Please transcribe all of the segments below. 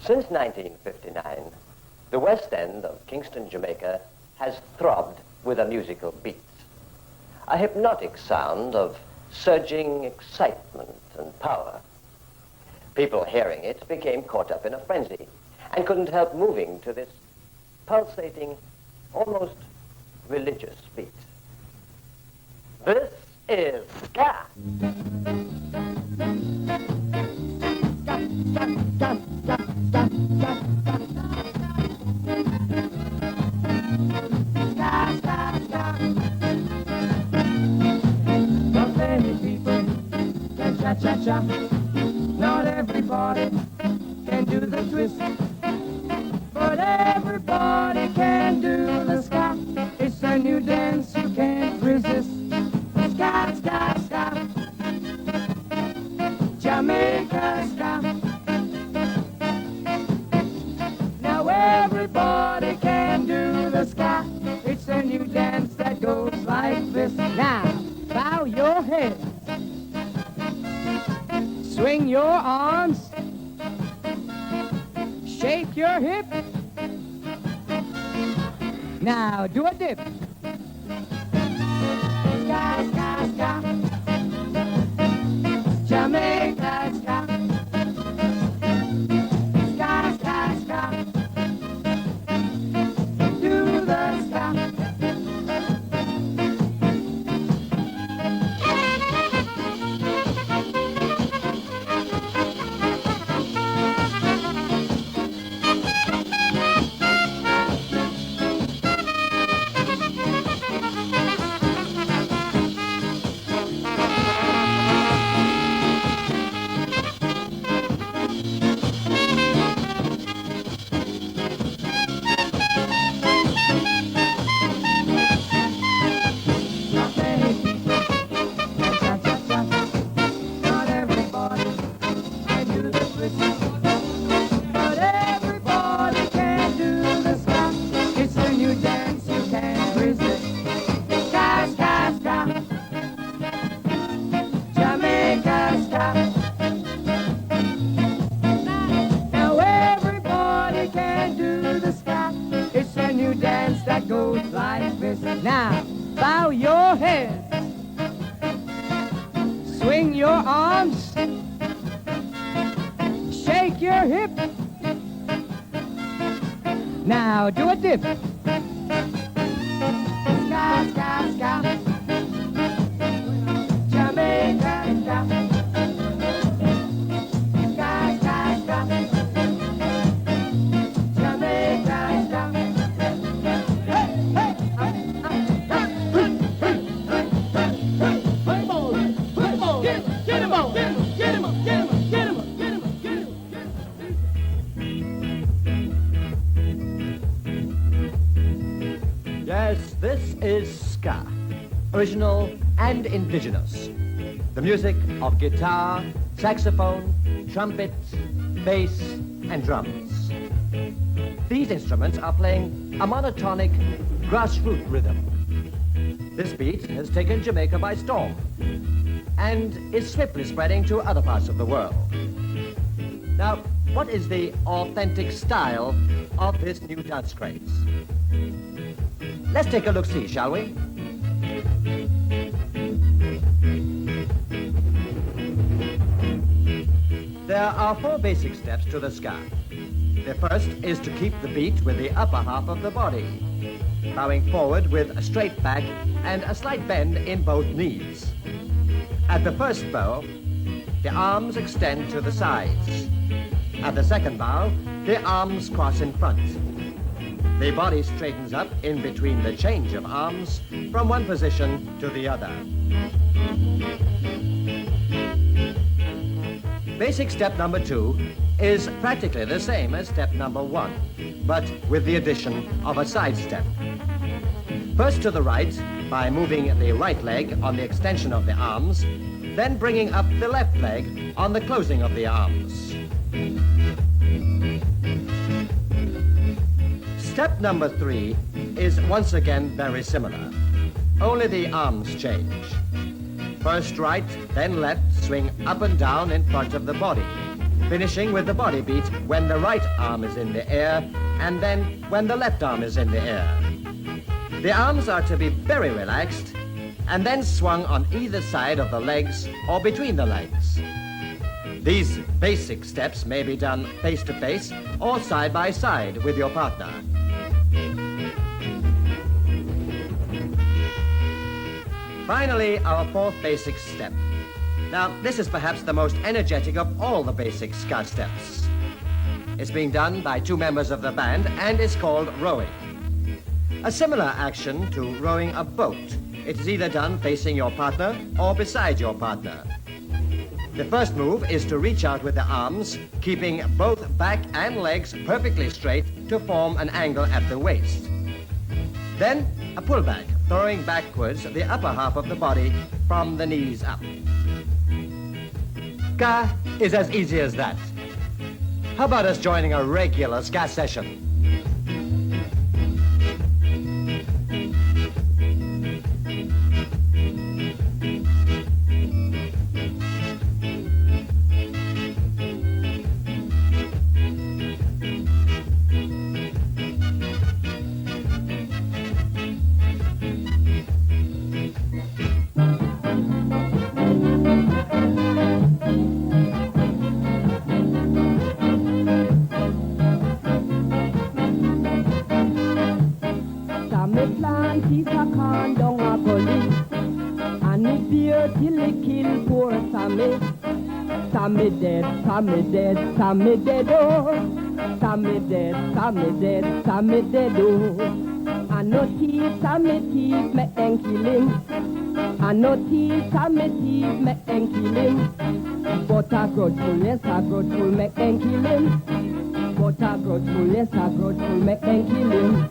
Since 1959, the West End of Kingston, Jamaica has throbbed with a musical beat. A hypnotic sound of surging excitement and power. People hearing it became caught up in a frenzy and couldn't help moving to this pulsating, almost religious beat. This is ska. Not many people can cha-cha-cha. Not everybody can do the twist, but everybody can do the ska. It's a new dance you can't resist. Ska, ska, ska. Jamaica ska. Now everybody can do the ska. It's a new dance that goes like this. Now, bow your head. Swing your arms. Shake your hip. Now, do a dip. Ska, ska, ska. Jamaica ska. Ska, ska, ska. Do the ska. Now, bow your head. Swing your arms. Shake your hip. Now, do a dip. Ska, ska, ska. Jamaica ska. Ska, ska, ska. Jamaica ska. Yes, this is ska, original and indigenous. The music of guitar, saxophone, trumpet, bass, and drums. These instruments are playing a monotonic, grassroots rhythm. This beat has taken Jamaica by storm and is swiftly spreading to other parts of the world. Now, what is the authentic style of this new dance craze? Let's take a look-see, shall we? There are 4 basic steps to the ska. The first is to keep the beat with the upper half of the body, bowing forward with a straight back and a slight bend in both knees. At the first bow, the arms extend to the sides. At the second bow, the arms cross in front. The body straightens up in between the change of arms from one position to the other. Basic step number 2 is practically the same as step number 1, but with the addition of a side step. First to the right by moving the right leg on the extension of the arms, then bringing up the left leg on the closing of the arms. Step number 3 is once again very similar, only the arms change. First right, then left, swing up and down in front of the body. finishing with the body beat when the right arm is in the air and then when the left arm is in the air. The arms are to be very relaxed and then swung on either side of the legs or between the legs. These basic steps may be done face to face or side by side with your partner. Finally, our fourth basic step. Now, this is perhaps the most energetic of all the basic ska steps. It's being done by two members of the band and is called rowing. A similar action to rowing a boat. It is either done facing your partner or beside your partner. The first move is to reach out with the arms, keeping both back and legs perfectly straight to form an angle at the waist. Then, a pullback, throwing backwards the upper half of the body from the knees up. Ska is as easy as that. How about us joining a regular ska session? Sammy dead, Sammy dead, Sammy dead, oh. Sammy dead, Sammy dead, Sammy dead, oh. I no thief, Sammy thief, me and kill him. I no thief, Sammy thief, me and kill him. But a grudgeful, yes, a grudgeful, me and kill him. But a grudgeful, yes, a grudgeful, me and kill him.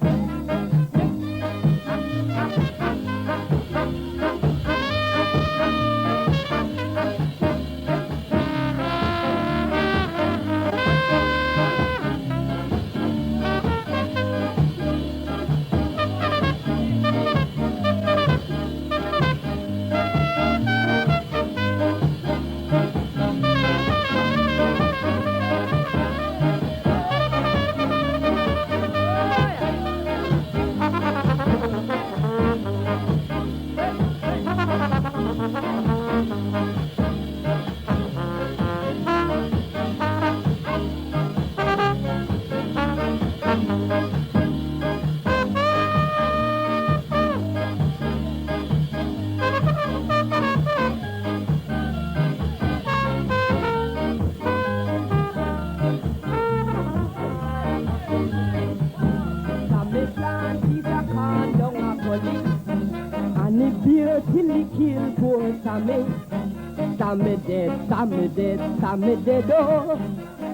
Sammy dead, Sammy dead, Sammy dead, oh.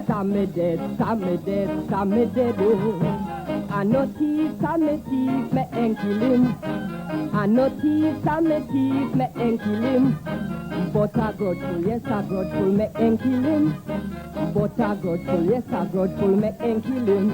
Sammy dead, Sammy dead, Sammy dead, oh. I no thief, Sammy thief, me and kill him. I no thief, Sammy thief, me and kill him. But a grudgeful, yes, a grudgeful, me and kill him. But a grudgeful, yes, a grudgeful, me and kill him.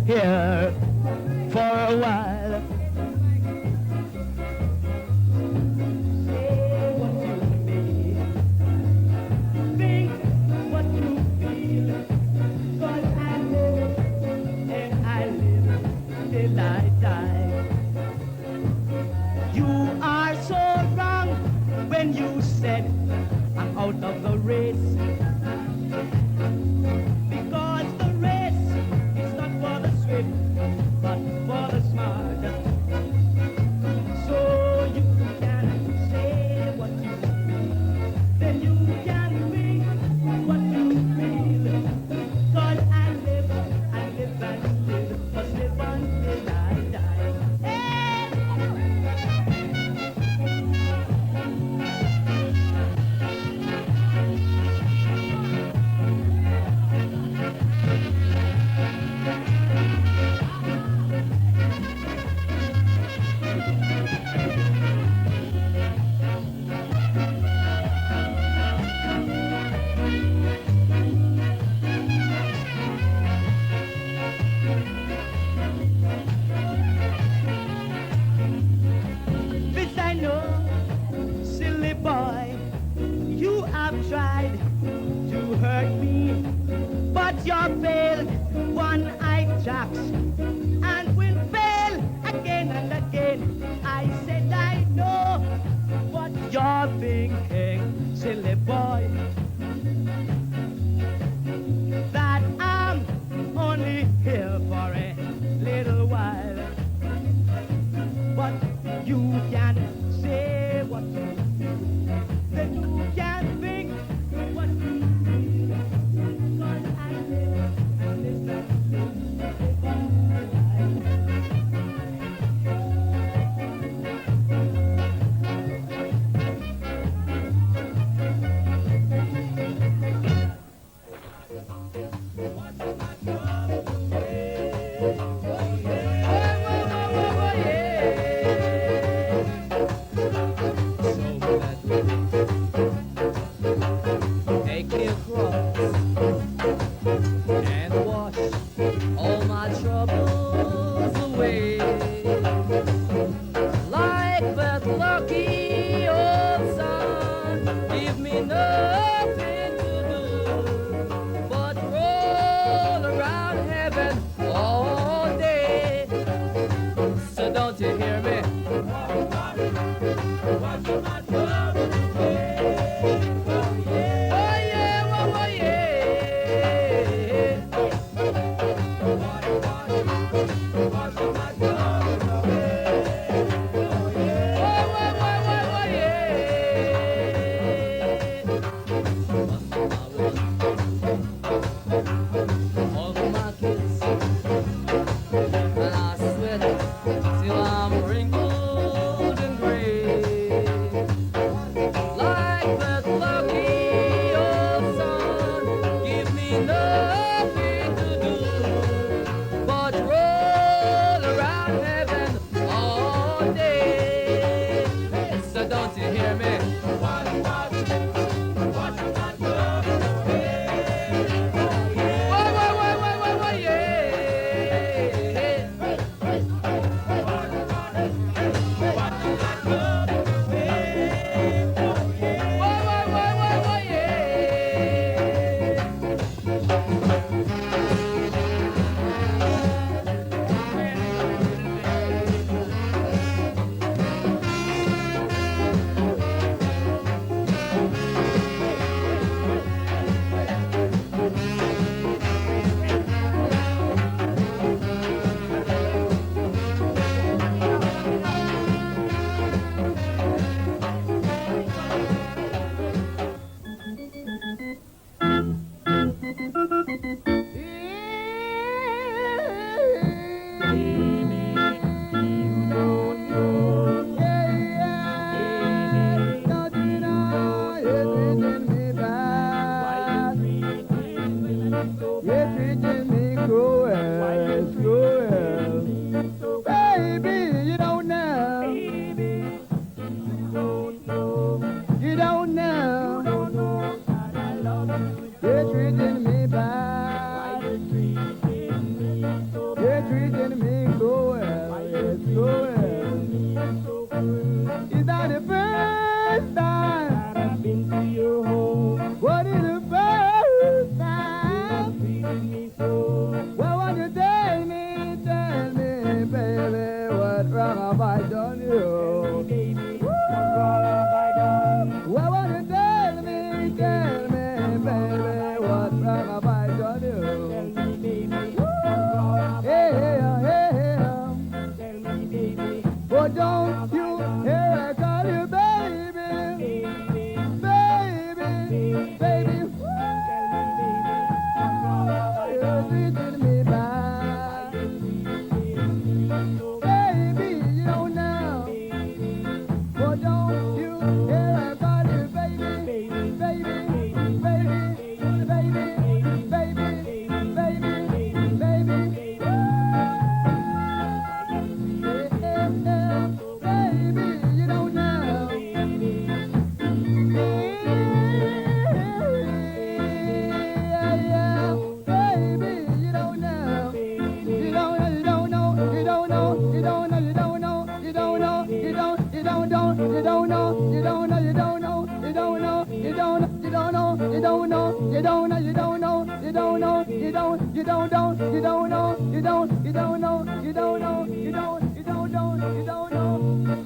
Here for a while. Say what you mean, think what you feel, 'cause I live and I live till I die. You are so wrong when you said I'm out of the race, because the race is not for the swift, but for the smart. failed one-eyed jacks and will fail again and again. I said I know what you're thinking, silly boy, that I'm only here for a little while. But you can say what you feel, then you can think what you feel. 'Cause I live and listen to take me across and wash all my troubles away. Like that lucky old sun, give me nothing to do but roll around heaven all day. So don't you hear me? Watching my troubles away. Till I'm wrinkled and gray. Like that lucky old sun, give me nothing to do but roll around heaven all day. So don't you hear me? Watch my love away. Baby, know, you don't know, you don't know, you don't know, you don't know, you don't know, you don't know, you don't know, you don't know.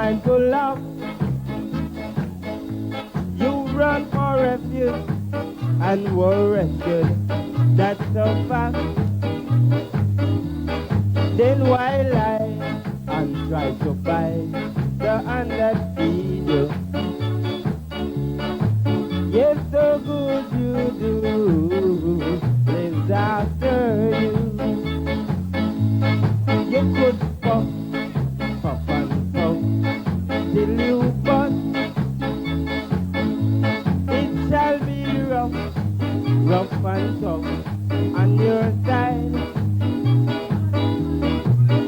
time to love. You run for refuge and were rescued. That's a fact. Then why lie and try to fight the hand that feeds you? Yes, the good you do lives after you. You could puff, puff and puff till you bust. It shall be rough, rough and tough on your side.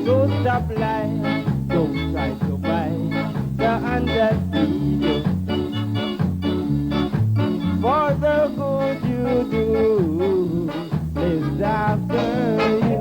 So stop lying, don't try to buy the hand that feeds you. For the good you do lives after you.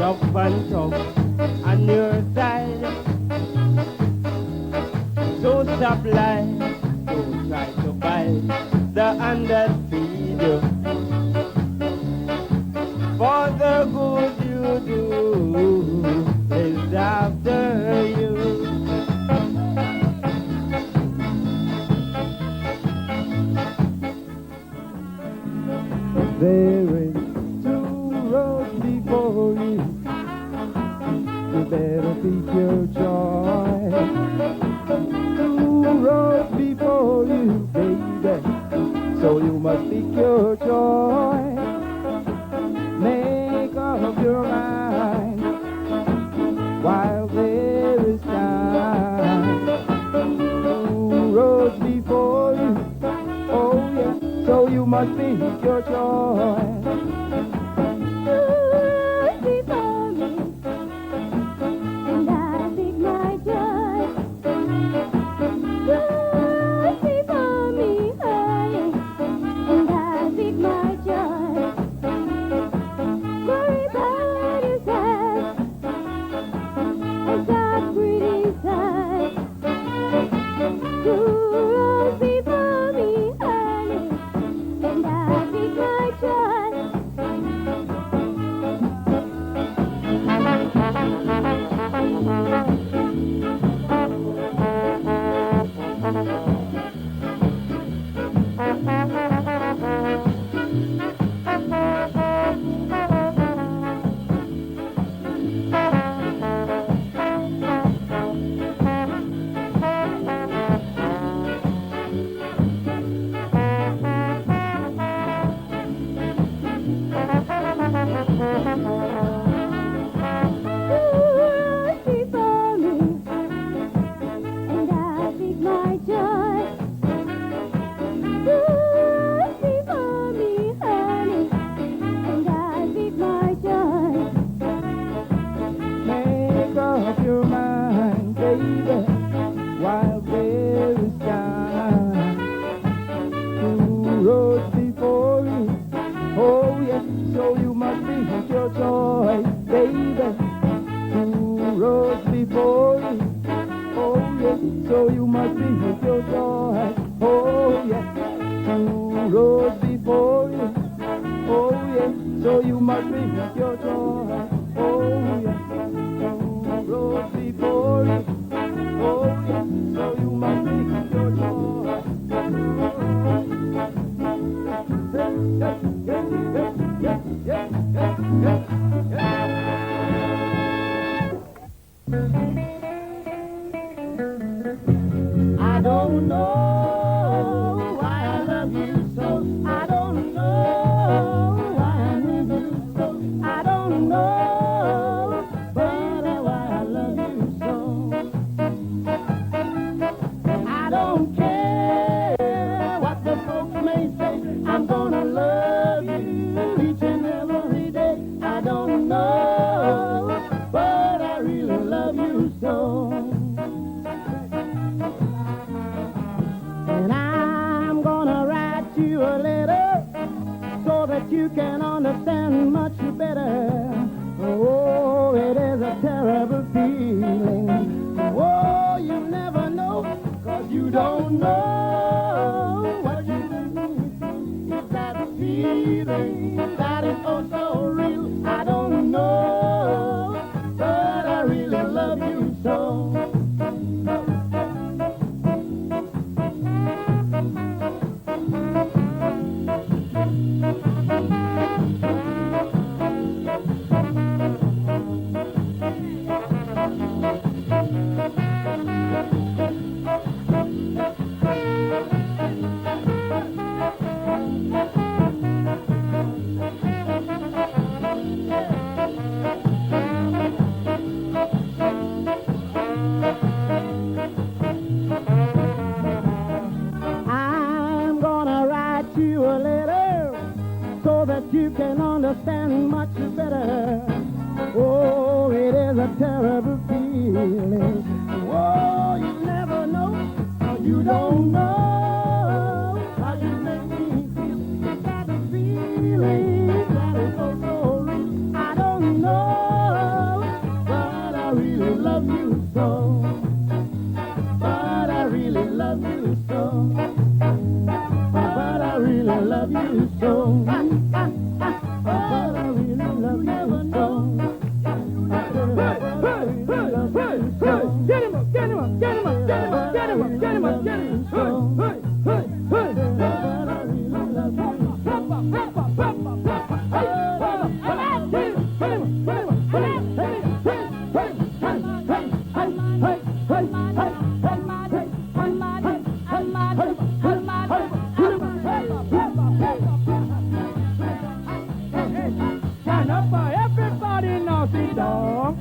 Rough and tough on your side. So stop lying, don't try to bite the hand that feeds you. For the good you do is after you. There is two roads before you. You better pick your choice. Two roads before you, baby. So you must pick your choice. Make up your mind while there is time. Two roads before you, oh yeah. So you must pick your choice. that you can understand much better. Oh, it is a terrible feeling. Oh, you never know, 'cause you don't know what you need. It's that feeling that is oh so real. I don't know, but I really love you so. I'm gonna write you a letter so that you can understand much better. Oh, it is a terrible feeling. Oh, you never know, you don't know how you make me feel. It's that feeling that is so, so real. I don't know, but I really love you so. But I really love you so. But I really love you so. But I really love you so. Get him up, get him up, get him up, get him up, get him up, get him up, get him up. Hey, hey, hey. But I really love you Stand up for everybody now, sit down.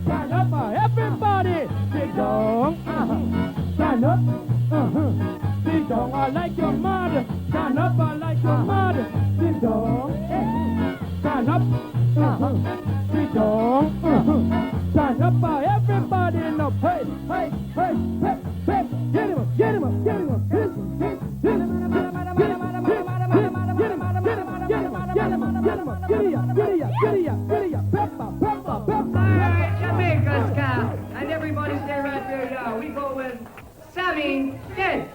Stand up for everybody, sit down. Stand up, sit down. I like your mother. Stand up, I like your mother. Sit down. Stand up, sit down. Stand up for everybody now. Hey, hey, hey, hey, hey. Get him up, get him up, get him up. Get him up. Jamaica ska, and everybody stay right there, yeah. We go with Sammy Dead.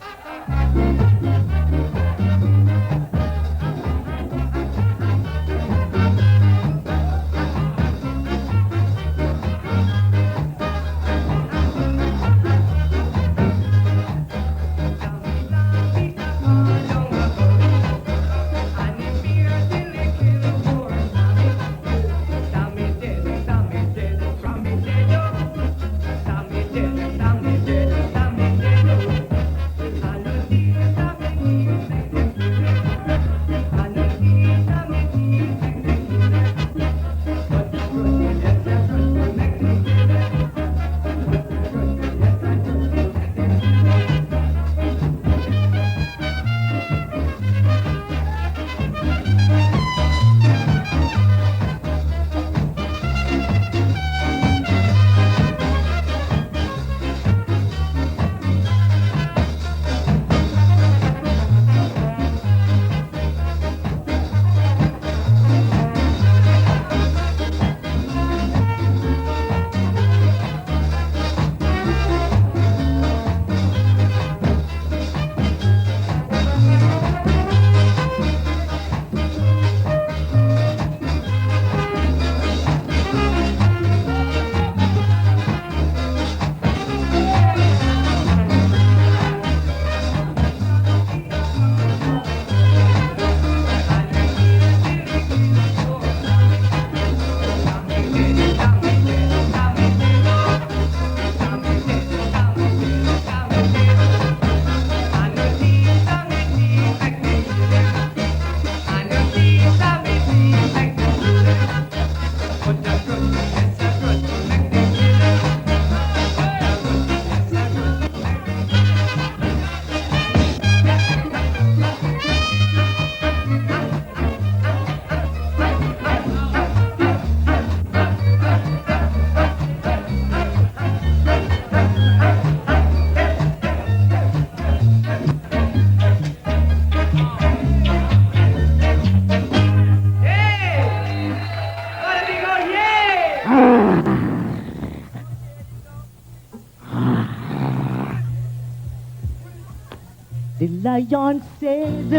The lion says,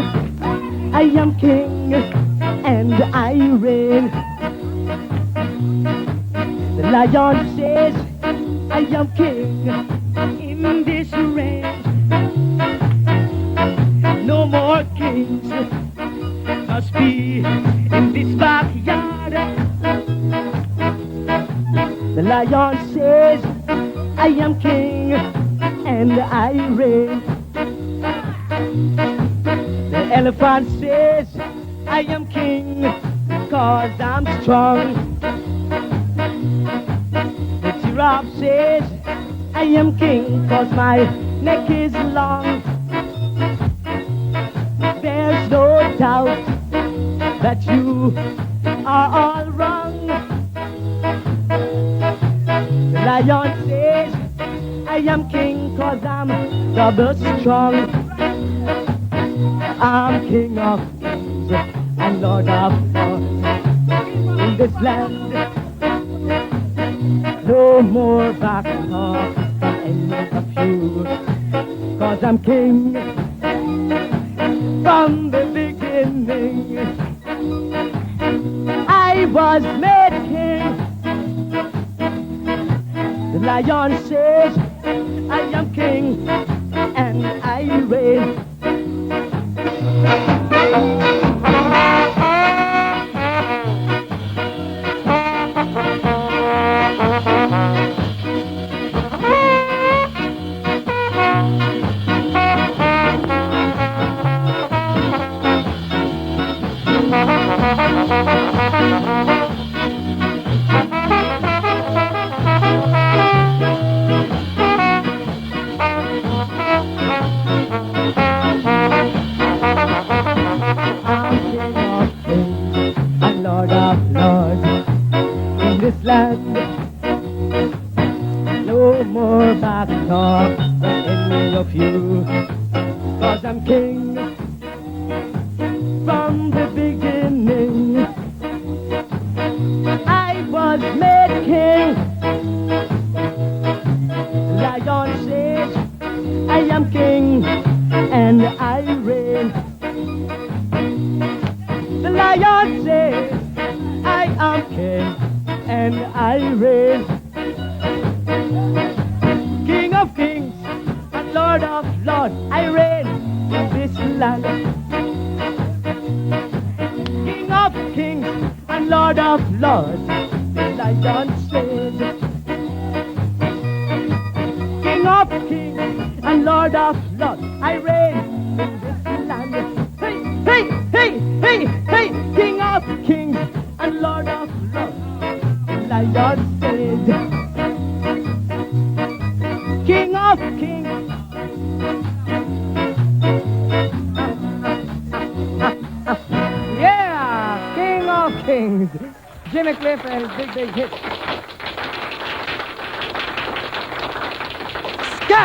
I am king and I reign. The lion says, I am king in this reign. No more kings must be in this backyard. The lion says, I am king and I reign. The elephant says, I am king cause I'm strong. The giraffe says, I am king cause my neck is long. There's no doubt that you are all wrong. The lion says, I am king cause I'm double strong. I'm king of kings and lord of lords in this land. No more back off from any of you, cause I'm king from the beginning. I was made king. The lion says, I am king and I reign. No more back talk from any of you, cause I'm king from the beginning. I was made king. Lion says, I am king and I reign. The lion says, I am king and I reign. King of kings and Lord of lords, I reign in this land. King of kings and Lord of lords, the lion says. King of kings and Lord of lords, I reign in this land. Hey, hey, hey, hey, hey, King of kings and Lord of lords, the lion says. King of kings. Yeah, King of kings. Jimmy Cliff and his big hit. Ska!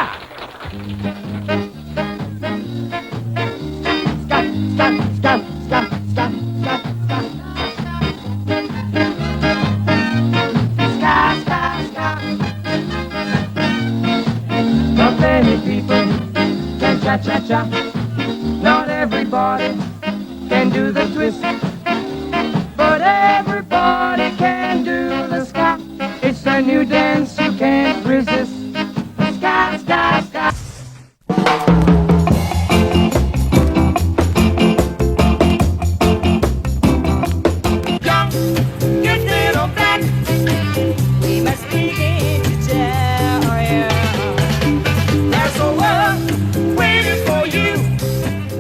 Cha-cha-cha. Not everybody can do the twist, but everybody can do the ska. It's a new dance you can't resist. Ska, ska, ska. Young, gifted or black, we must begin to tell, yeah. There's a world.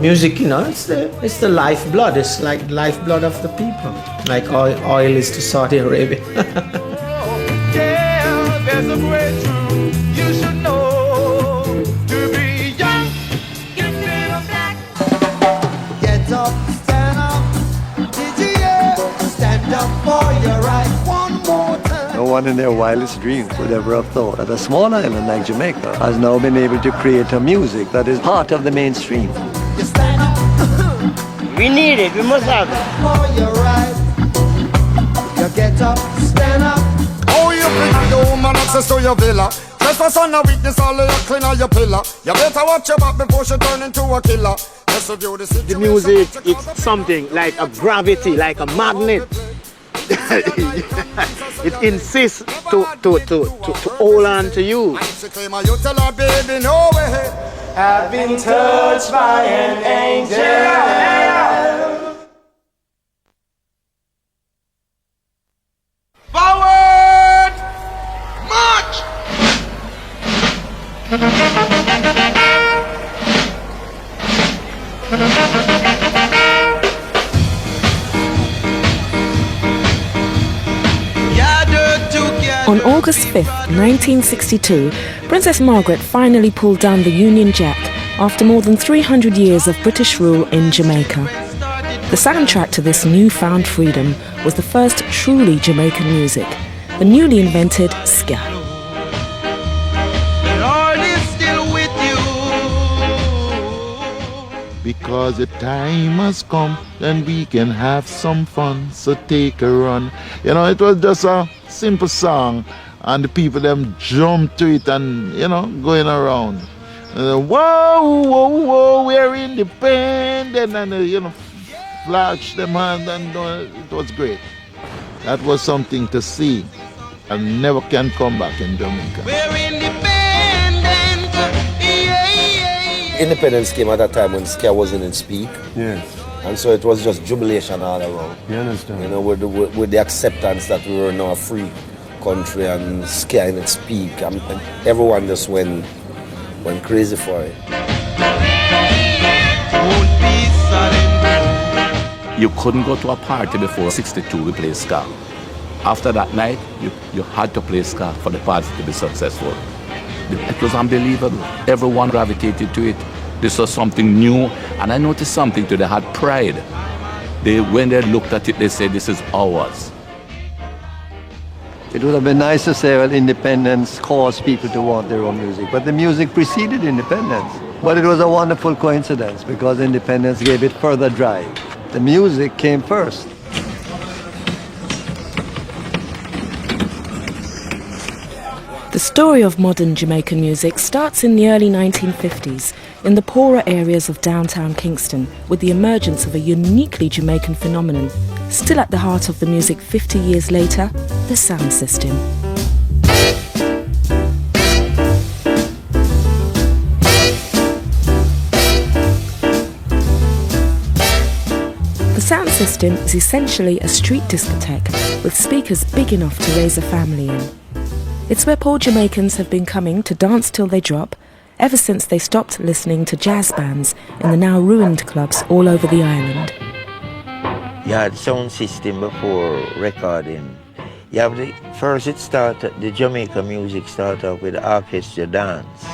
Music, it's the lifeblood. It's like lifeblood of the people. Like oil is to Saudi Arabia. Yeah, there's a breakthrough. You should know to be young, gifted or black. Get up, stand up. Did you hear? Stand up for your right one more time. No one in their wildest dreams would ever have thought that a small island like Jamaica has now been able to create a music that is part of the mainstream. You stand up. We need it. We must have it. For your right. You get up, stand up. Oh, you bring the woman access to your villa. Yes, for son of weakness, all of your clean on your pillar. You better watch your back before she turn into a killer. The music is something like a gravity, like a magnet. It insists to hold on to you. I've been touched by an angel. Forward! March! On August 5th, 1962, Princess Margaret finally pulled down the Union Jack after more than 300 years of British rule in Jamaica. The soundtrack to this newfound freedom was the first truly Jamaican music, the newly invented ska. Because the time has come and we can have some fun, so take a run. You know, it was just a simple song and the people them jump to it and, you know, going around. Whoa, whoa, whoa, we're independent, and, you know, flash them hand, and it was great. That was something to see and never can come back in Jamaica. We're independent. Independence came at that time when ska wasn't in speak. Yes. And so it was just jubilation all around. You understand? You know, with the acceptance that we were now a free country and ska in its peak. And everyone just went crazy for it. You couldn't go to a party before 62 we play ska. After that night, you had to play ska for the party to be successful. It was unbelievable. Everyone gravitated to it. This was something new, and I noticed something too. They had pride. When they looked at it, they said, "This is ours." It would have been nice to say, well, independence caused people to want their own music, but the music preceded independence. But it was a wonderful coincidence because independence gave it further drive. The music came first. The story of modern Jamaican music starts in the early 1950s in the poorer areas of downtown Kingston with the emergence of a uniquely Jamaican phenomenon, still at the heart of the music 50 years later, the sound system. The sound system is essentially a street discotheque with speakers big enough to raise a family in. It's where poor Jamaicans have been coming to dance till they drop ever since they stopped listening to jazz bands in the now ruined clubs all over the island. You had sound system before recording. You have the Jamaica music started with orchestra dance.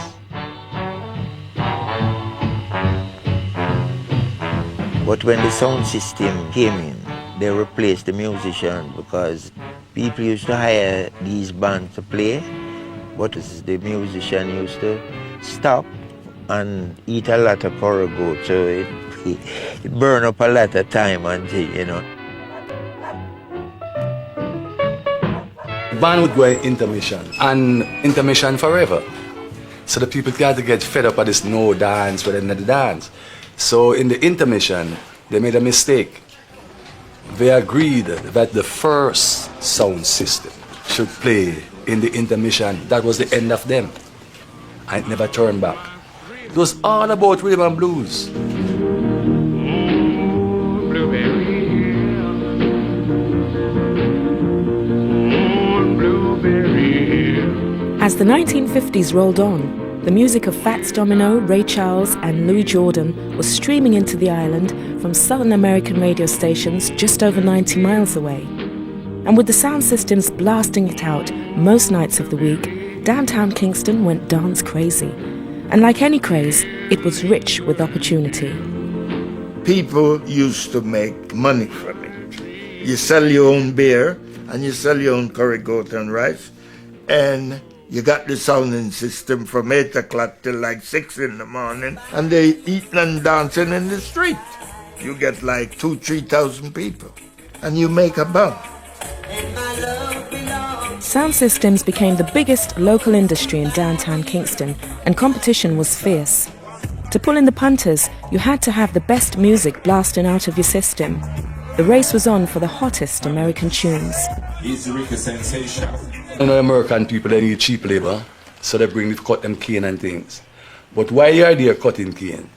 But when the sound system came in, they replaced the musician because people used to hire these bands to play, but the musician used to stop and eat a lot of corrigo, so it burned up a lot of time until, you know. Band would go in intermission, and intermission forever. So the people got to get fed up of this no dance with another dance. So in the intermission, they made a mistake. They agreed that the first sound system should play in the intermission. That was the end of them. I never turned back. It was all about rhythm and blues. As the 1950s rolled on, the music of Fats Domino, Ray Charles and Louis Jordan was streaming into the island from Southern American radio stations just over 90 miles away. And with the sound systems blasting it out most nights of the week, downtown Kingston went dance crazy. And like any craze, it was rich with opportunity. People used to make money from it. You sell your own beer and you sell your own curry goat and rice, and you got the sounding system from 8 o'clock till like 6 in the morning, and they eating and dancing in the street. You get like 2,000-3,000 people, and you make a buck. Sound systems became the biggest local industry in downtown Kingston, and competition was fierce. To pull in the punters, you had to have the best music blasting out of your system. The race was on for the hottest American tunes. Is Reggae sensation? You know, American people, they need cheap labor, so they bring to cut them cane and things. But while you're there cutting cane,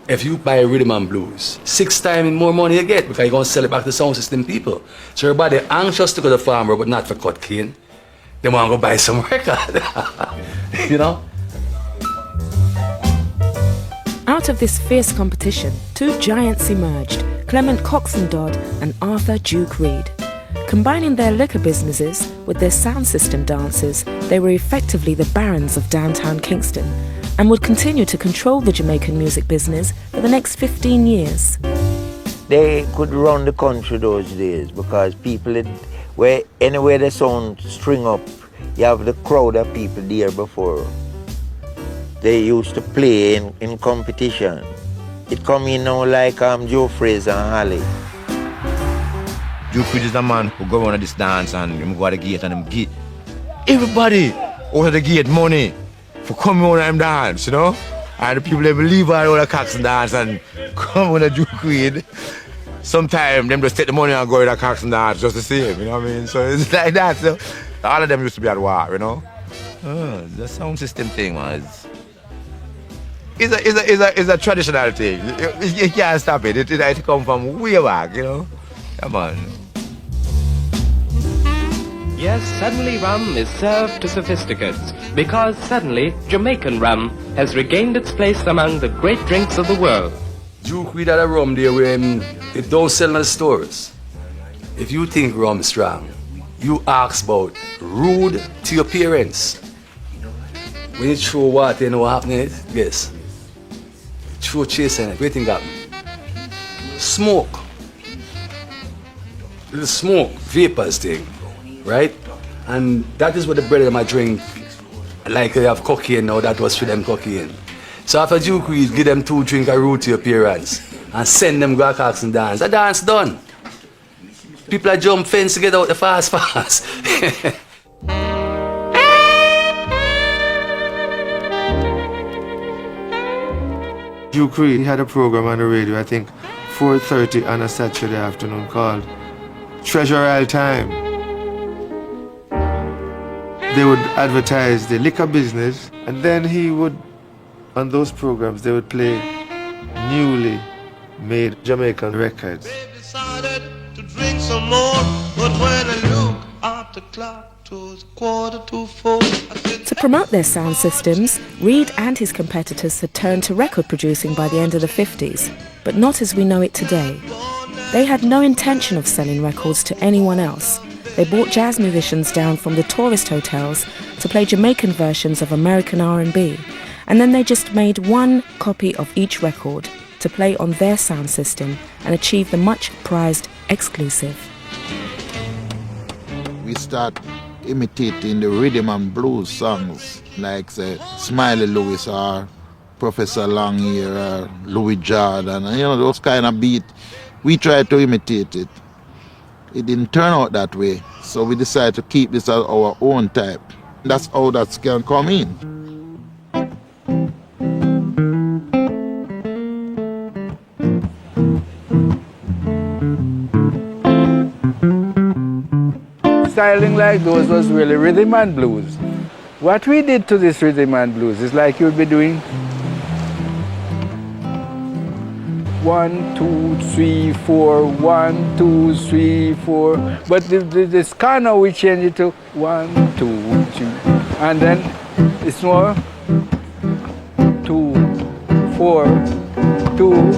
if you buy rhythm and blues, 6 times more money you get because you're going to sell it back to sound system people. So everybody anxious to go to the farmer, but not for cut cane. They want to go buy some record, you know? Out of this fierce competition, 2 giants emerged, Clement Coxon Dodd and Arthur Duke Reid. Combining their liquor businesses with their sound system dances, they were effectively the barons of downtown Kingston and would continue to control the Jamaican music business for the next 15 years. They could run the country those days because people, anywhere the sound string up, you have the crowd of people there before. They used to play in competition. It come in now like Joe Fraser and Holly. Duke Reid is the man who go around this dance and him go to the gate and him give everybody out of the gate money for coming on and dance, you know? And the people they believe all the cocks and dance and come on the Duke Reid. Sometimes them just take the money and go to the cocks and dance just the same, you know what I mean? So it's like that. So all of them used to be at war, you know? The sound system thing, man. It's a traditional thing. You can't stop it. It come from way back, you know? Come on. Yes, suddenly rum is served to sophisticates because suddenly Jamaican rum has regained its place among the great drinks of the world. Duke Reid had a rum there where it don't sell in the stores. If you think rum strong, you ask about rude to your parents. When you throw water, you know what happened? Yes. Throw chasing it. What do you think happened? Smoke. Little smoke, vapors thing, right? And that is what the brother might drink. Like they have cocaine now, that was for them cocaine. So after Duke Reid, give them 2 drinks of root to your parents and send them go cocks and dance. The dance done. People are jump fence to get out the fast. Duke Reid had a program on the radio, I think 4:30 on a Saturday afternoon called Treasure Isle Time. They would advertise the liquor business, and then he would, on those programs, they would play newly made Jamaican records. Decided to drink some more, but when I look at the clock, it was 3:45. To promote their sound systems, Reid and his competitors had turned to record producing by the end of the 50s, but not as we know it today. They had no intention of selling records to anyone else. They brought jazz musicians down from the tourist hotels to play Jamaican versions of American R&B, and then they just made 1 copy of each record to play on their sound system and achieve the much prized exclusive. We start imitating the rhythm and blues songs like say Smiley Lewis or Professor Longear or Louis Jordan, and those kind of beat. We tried to imitate it. It didn't turn out that way, so we decided to keep this as our own type. That's how that can come in. Styling like those was really rhythm and blues. What we did to this rhythm and blues is like you'd be doing 1, 2, 3, 4, 1, 2, 3, 4. But this kind of we change it to 1, 2, 3. And then it's more 2, 4, 2,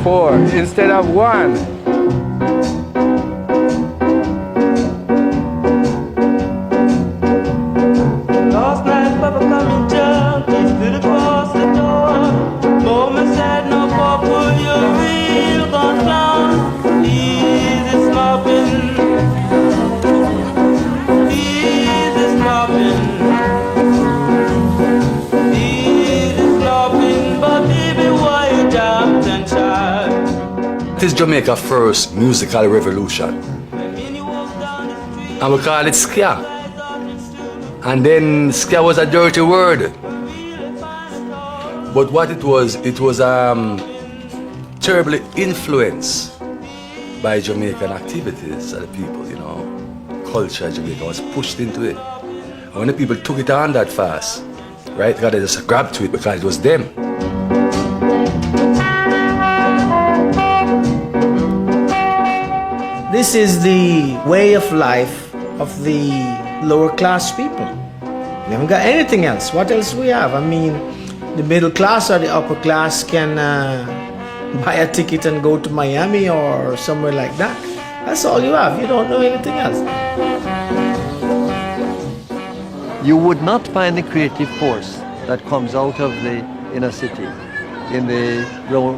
4 instead of 1. Last night, Papa come and jump, he stood across the door. Mama said, no, Papa, you're real gone down. Easy slopping, easy slopping, easy slopping, but baby, why you jumped and tried? It is Jamaica's first musical revolution. And we call it ska. And then ska was a dirty word. But what it was terribly influenced by Jamaican activities of the people, you know. Culture of Jamaica was pushed into it. And when the people took it on that fast, right, they just grabbed to it because it was them. This is the way of life of the lower class people. We haven't got anything else. What else we have? I mean, the middle class or the upper class can buy a ticket and go to Miami or somewhere like that. That's all you have. You don't know anything else. You would not find the creative force that comes out of the inner city in the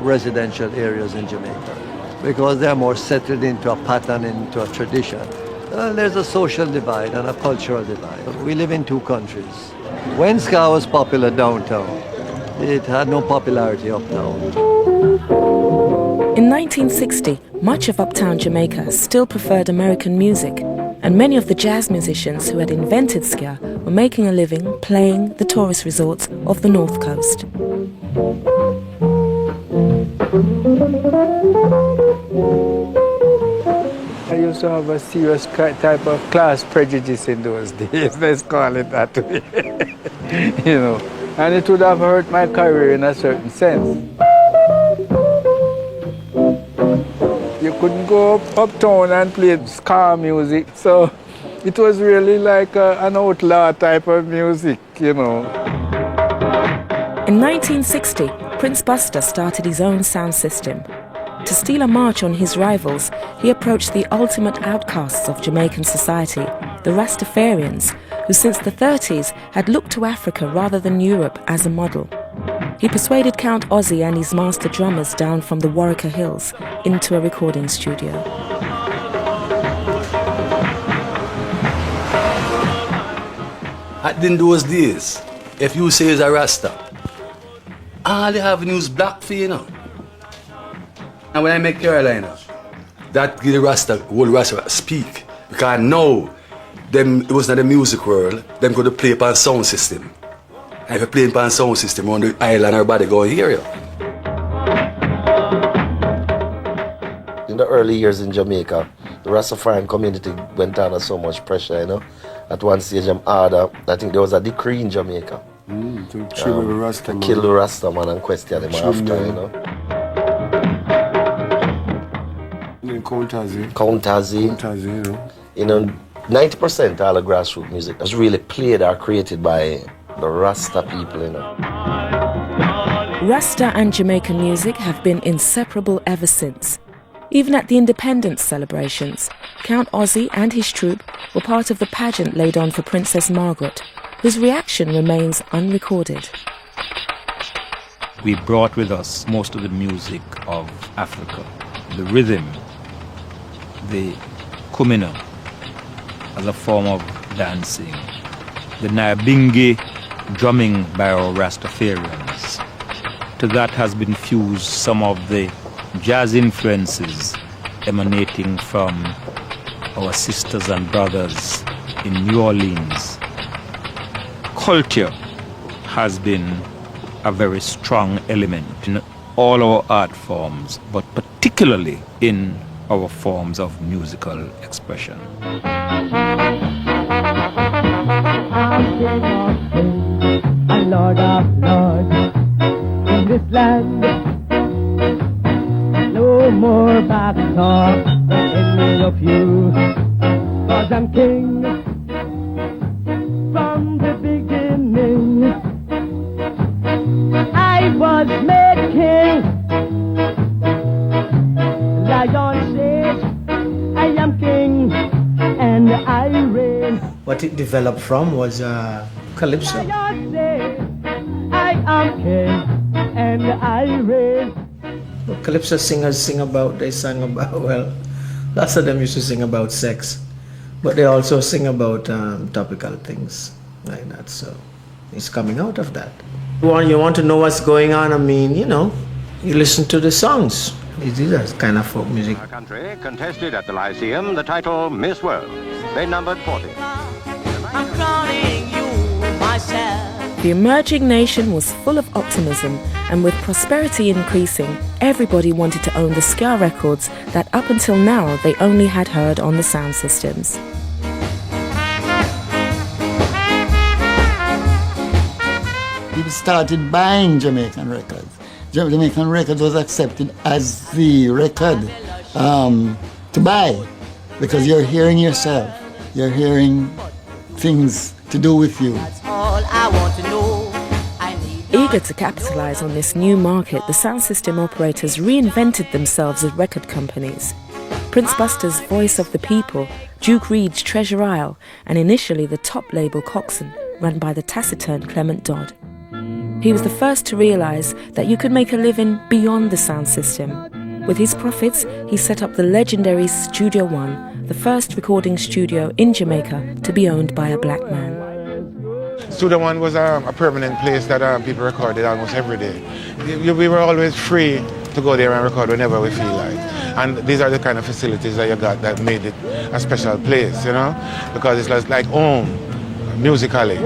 residential areas in Jamaica, because they're more settled into a pattern, into a tradition. There's a social divide and a cultural divide. We live in two countries. When ska was popular downtown, it had no popularity uptown. In 1960, much of uptown Jamaica still preferred American music, and many of the jazz musicians who had invented ska were making a living playing the tourist resorts of the North Coast. I used to have a serious type of class prejudice in those days, let's call it that way. You know, and it would have hurt my career in a certain sense. You couldn't go uptown and play ska music, so it was really like an outlaw type of music, you know. In 1960, Prince Buster started his own sound system. To steal a march on his rivals, he approached the ultimate outcasts of Jamaican society, the Rastafarians, who since the 30s had looked to Africa rather than Europe as a model. He persuaded Count Ozzy and his master drummers down from the Warwicker Hills into a recording studio. In those days, if you say it's a Rasta, all they have is black for you know. And when I make Carolina, that give the Rasta, whole Rasta speak. Because now, them, it was not a music world, them go to play upon sound system. And if you play upon sound system on the island, everybody go and hear you. In the early years in Jamaica, the Rastafarian community went under so much pressure, you know. At one stage, I think there was a decree in Jamaica. To kill the Rasta man. To kill the Rasta man and question him after, you know. Countazi, you know. 90% all the grassroots music was really played or created by the Rasta people, you know. Rasta and Jamaican music have been inseparable ever since. Even at the independence celebrations, Count Ozzy and his troupe were part of the pageant laid on for Princess Margaret, whose reaction remains unrecorded. We brought with us most of the music of Africa, the rhythm, the kumina as a form of dancing, the Nyabingi drumming by our Rastafarians. To that has been fused some of the jazz influences emanating from our sisters and brothers in New Orleans. Culture has been a very strong element in all our art forms, but particularly in our forms of musical expression. A Lord of Lords in this land. No more back talk from any of you, 'cause I'm king from the beginning. I was made king. Lion says I am king and I reign. What it developed from was calypso. Lion says I am king and I reign. What calypso singers sang about, well, lots of them used to sing about sex, but they also sing about topical things like that, so it's coming out of that. You want to know what's going on, I mean, you know, you listen to the songs. It is a kind of folk music. Our country contested at the Lyceum the title Miss World. They numbered 40. I'm calling you The emerging nation was full of optimism, and with prosperity increasing, everybody wanted to own the ska records that up until now they only had heard on the sound systems. People started buying Jamaican records. Jamaican records was accepted as the record to buy, because you're hearing yourself, you're hearing things to do with you. All I want to know. Eager to capitalize on this new market, the sound system operators reinvented themselves as record companies. Prince Buster's Voice of the People, Duke Reid's Treasure Isle, and initially the top label Coxsone, run by the taciturn Clement Dodd. He was the first to realize that you could make a living beyond the sound system. With his profits, he set up the legendary Studio One, the first recording studio in Jamaica to be owned by a black man. Studio One was a permanent place that people recorded almost every day. We were always free to go there and record whenever we feel like. And these are the kind of facilities that you got that made it a special place, you know, because it's like home, musically. Is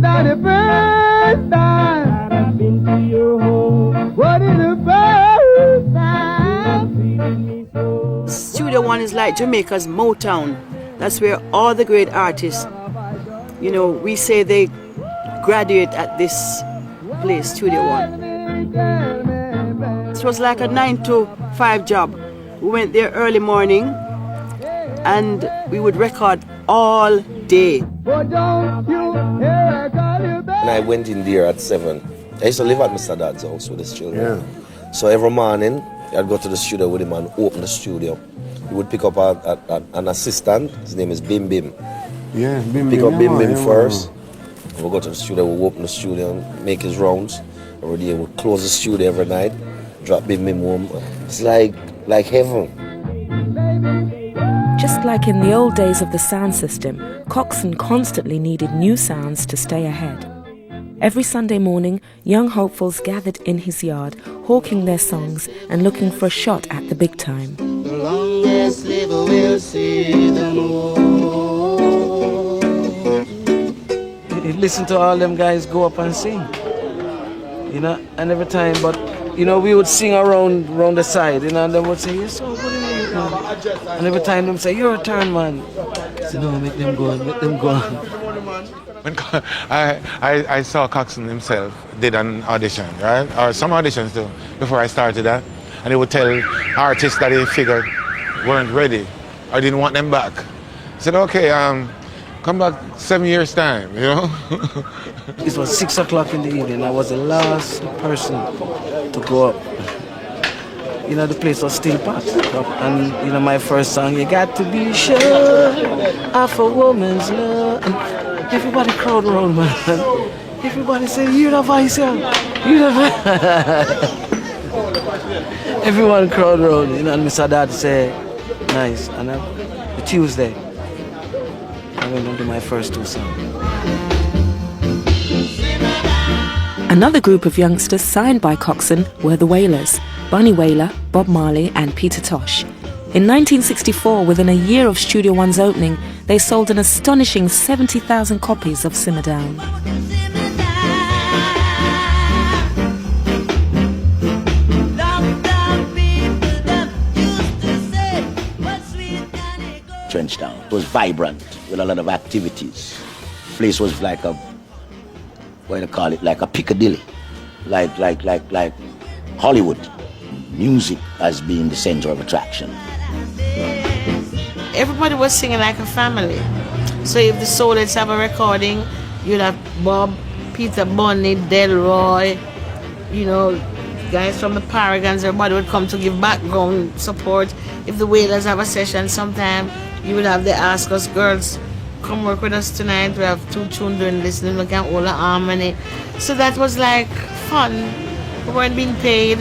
that the first time I've been to your home? What is the first time? Studio One is like Jamaica's Motown. That's where all the great artists, you know, we say they graduate at this place, Studio One. It was like a 9 to 5 job. We went there early morning and we would record all day. And I went in there at 7. I used to live at Mr. Dad's house with his children. Yeah. So every morning, I'd go to the studio with him and open the studio. He would pick up an assistant. His name is Bim Bim. Yeah, Bim Bim. Pick up Bim Bim yeah, first. We'll go to the studio, we'll open the studio, make his rounds. Every day we'll close the studio every night, drop Bim Bim home. It's like heaven. Just like in the old days of the sound system, Coxsone constantly needed new sounds to stay ahead. Every Sunday morning, young hopefuls gathered in his yard, hawking their songs and looking for a shot at the big time. The longest liver will see the moon. Listen to all them guys go up and sing, you know, and every time, but you know, we would sing around the side, you know, and they would say, you're so good in it, and every time them say, your turn, man. So no, make them go on, make them go on. When I saw Coxsone himself did an audition, right? Or some auditions too, before I started that. And he would tell artists that he figured weren't ready or didn't want them back. He said, okay, come back 7 years' time, you know? It was 6 o'clock in the evening. I was the last person to go up. You know, the place was still packed up. And, you know, my first song, you got to be sure of a woman's love. And everybody crowd around, man. Everybody say, you the voice, yeah. You the voice. Everyone crowd around, you know, and Mr. Dad say, nice. And the Tuesday, I went on to my first 2 songs. Another group of youngsters signed by Coxsone were the Wailers, Bunny Wailer, Bob Marley and Peter Tosh. In 1964, within a year of Studio One's opening, they sold an astonishing 70,000 copies of Simmer Down. Trenchtown. It was vibrant with a lot of activities. The place was like a, what do you call it, like a Piccadilly, like Hollywood. Music as being the center of attraction. Everybody was singing like a family. So if the Soulettes have a recording, you'd have Bob, Peter Bunny, Delroy, you know, guys from the Paragons, everybody would come to give background support. If the Wailers have a session sometime, you would have the Ask Us girls come work with us tonight. We have 2 tunes doing listening, look at all the harmony. So that was like fun. We weren't being paid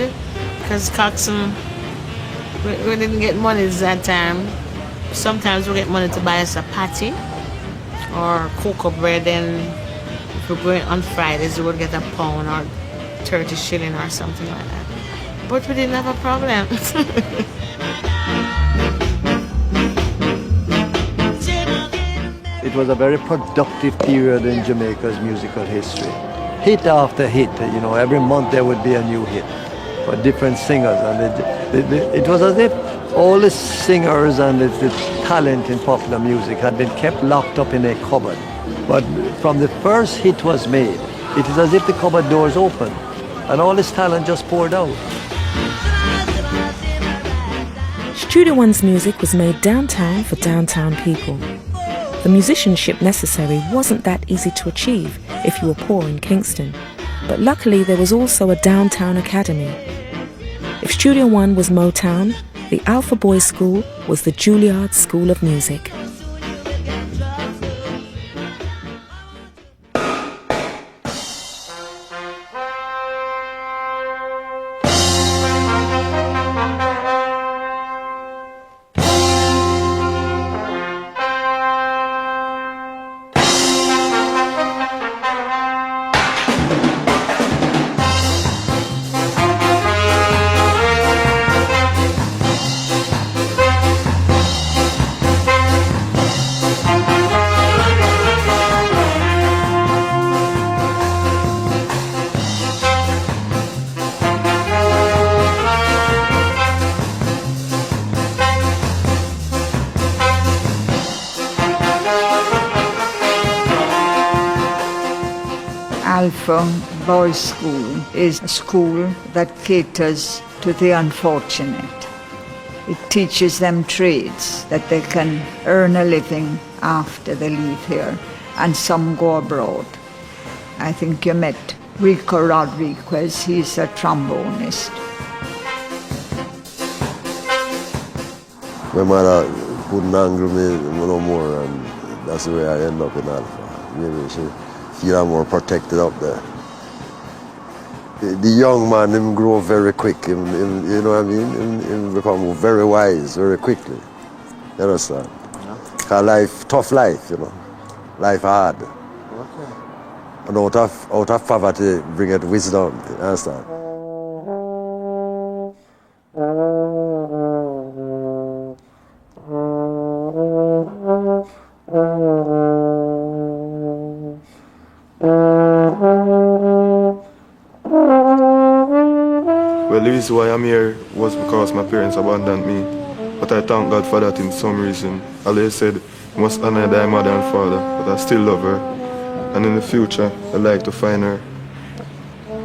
because Coxsone, we didn't get money that time. Sometimes we get money to buy us a patty or cocoa bread, and if we're going on Fridays, we would get a pound or 30 shilling or something like that. But we didn't have a problem. it was a very productive period in Jamaica's musical history. Hit after hit, every month there would be a new hit for different singers. And it was as if all the singers and the talent in popular music had been kept locked up in a cupboard. But from the first hit was made, it is as if the cupboard doors opened and all this talent just poured out. Studio One's music was made downtown for downtown people. The musicianship necessary wasn't that easy to achieve if you were poor in Kingston, but luckily there was also a downtown academy. If Studio One was Motown, the Alpha Boys School was the Juilliard School of Music. Alpha Boys School is a school that caters to the unfortunate. It teaches them trades that they can earn a living after they leave here, and some go abroad. I think you met Rico Rodriguez, he's a trombonist. My mother couldn't angle me no more, and that's the way I end up in Alpha. Maybe she feel I'm more protected up there. The young man, him grow very quick, you know what I mean? Him become very wise very quickly. You understand? Yeah. Cause life, tough life, life hard. Okay. And out of poverty bringeth wisdom, you understand? Well, the reason why I'm here was because my parents abandoned me. But I thank God for that in some reason. Ali said, you must honor thy mother and father, but I still love her. And in the future, I'd like to find her.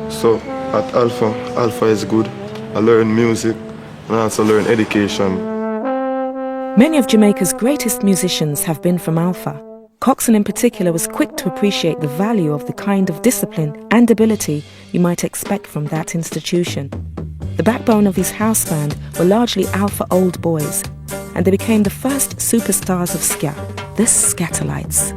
So at Alpha is good. I learn music and I also learn education. Many of Jamaica's greatest musicians have been from Alpha. Coxon in particular was quick to appreciate the value of the kind of discipline and ability you might expect from that institution. The backbone of his house band were largely Alpha old boys, and they became the first superstars of ska, the Scatterlights.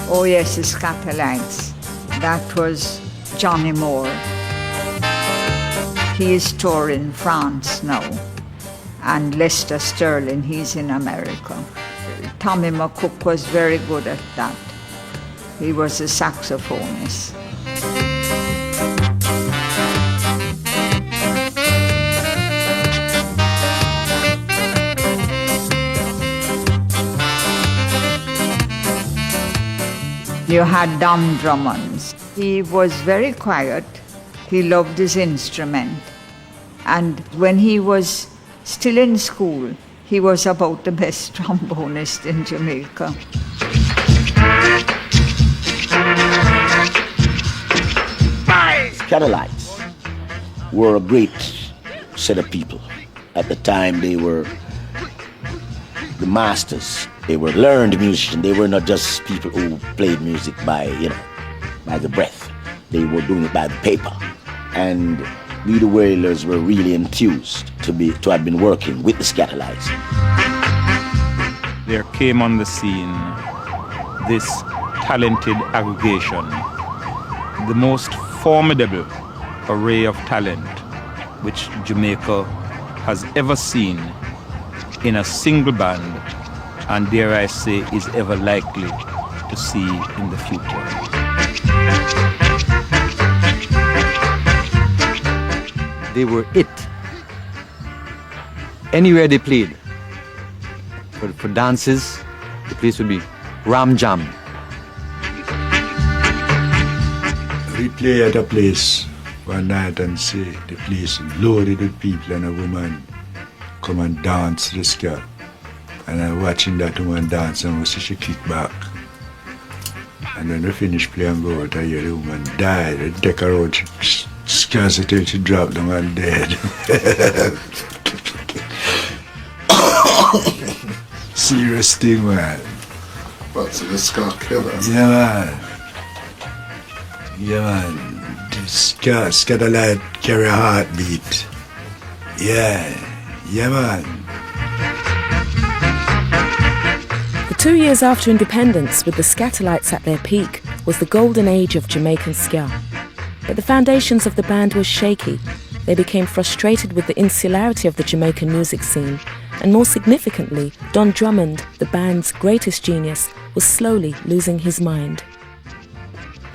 Oh yes, the Scatterlights. That was Johnny Moore. He is touring France now. And Lester Sterling, he's in America. Tommy McCook was very good at that. He was a saxophonist. You had Don Drummond. He was very quiet. He loved his instrument. And when he was still in school, he was about the best trombonist in Jamaica. Scatterlights were a great set of people. At the time, they were the masters. They were learned musicians. They were not just people who played music by the breath. They were doing it by the paper. And we, the Wailers, were really enthused to have been working with the Scatterlights. There came on the scene this talented aggregation, the most formidable array of talent which Jamaica has ever seen in a single band, and dare I say is ever likely to see in the future. They were it. Anywhere they played, for dances, the place would be Ram Jam. We play at a place one night and say the place loaded with people and a woman come and dance the ska. And I'm watching that woman dance and we see she kick back. And when we finish playing go out, I hear the woman died. They take her out, she scans it till she dropped down and dead. Serious thing, man. What's the ska killer? Yeah, man. Yeah, man. The ska light carry a heartbeat. Yeah. Yeah, man. The 2 years after independence, with the Scatterlights at their peak, was the golden age of Jamaican ska. But the foundations of the band were shaky. They became frustrated with the insularity of the Jamaican music scene, and more significantly, Don Drummond, the band's greatest genius, was slowly losing his mind.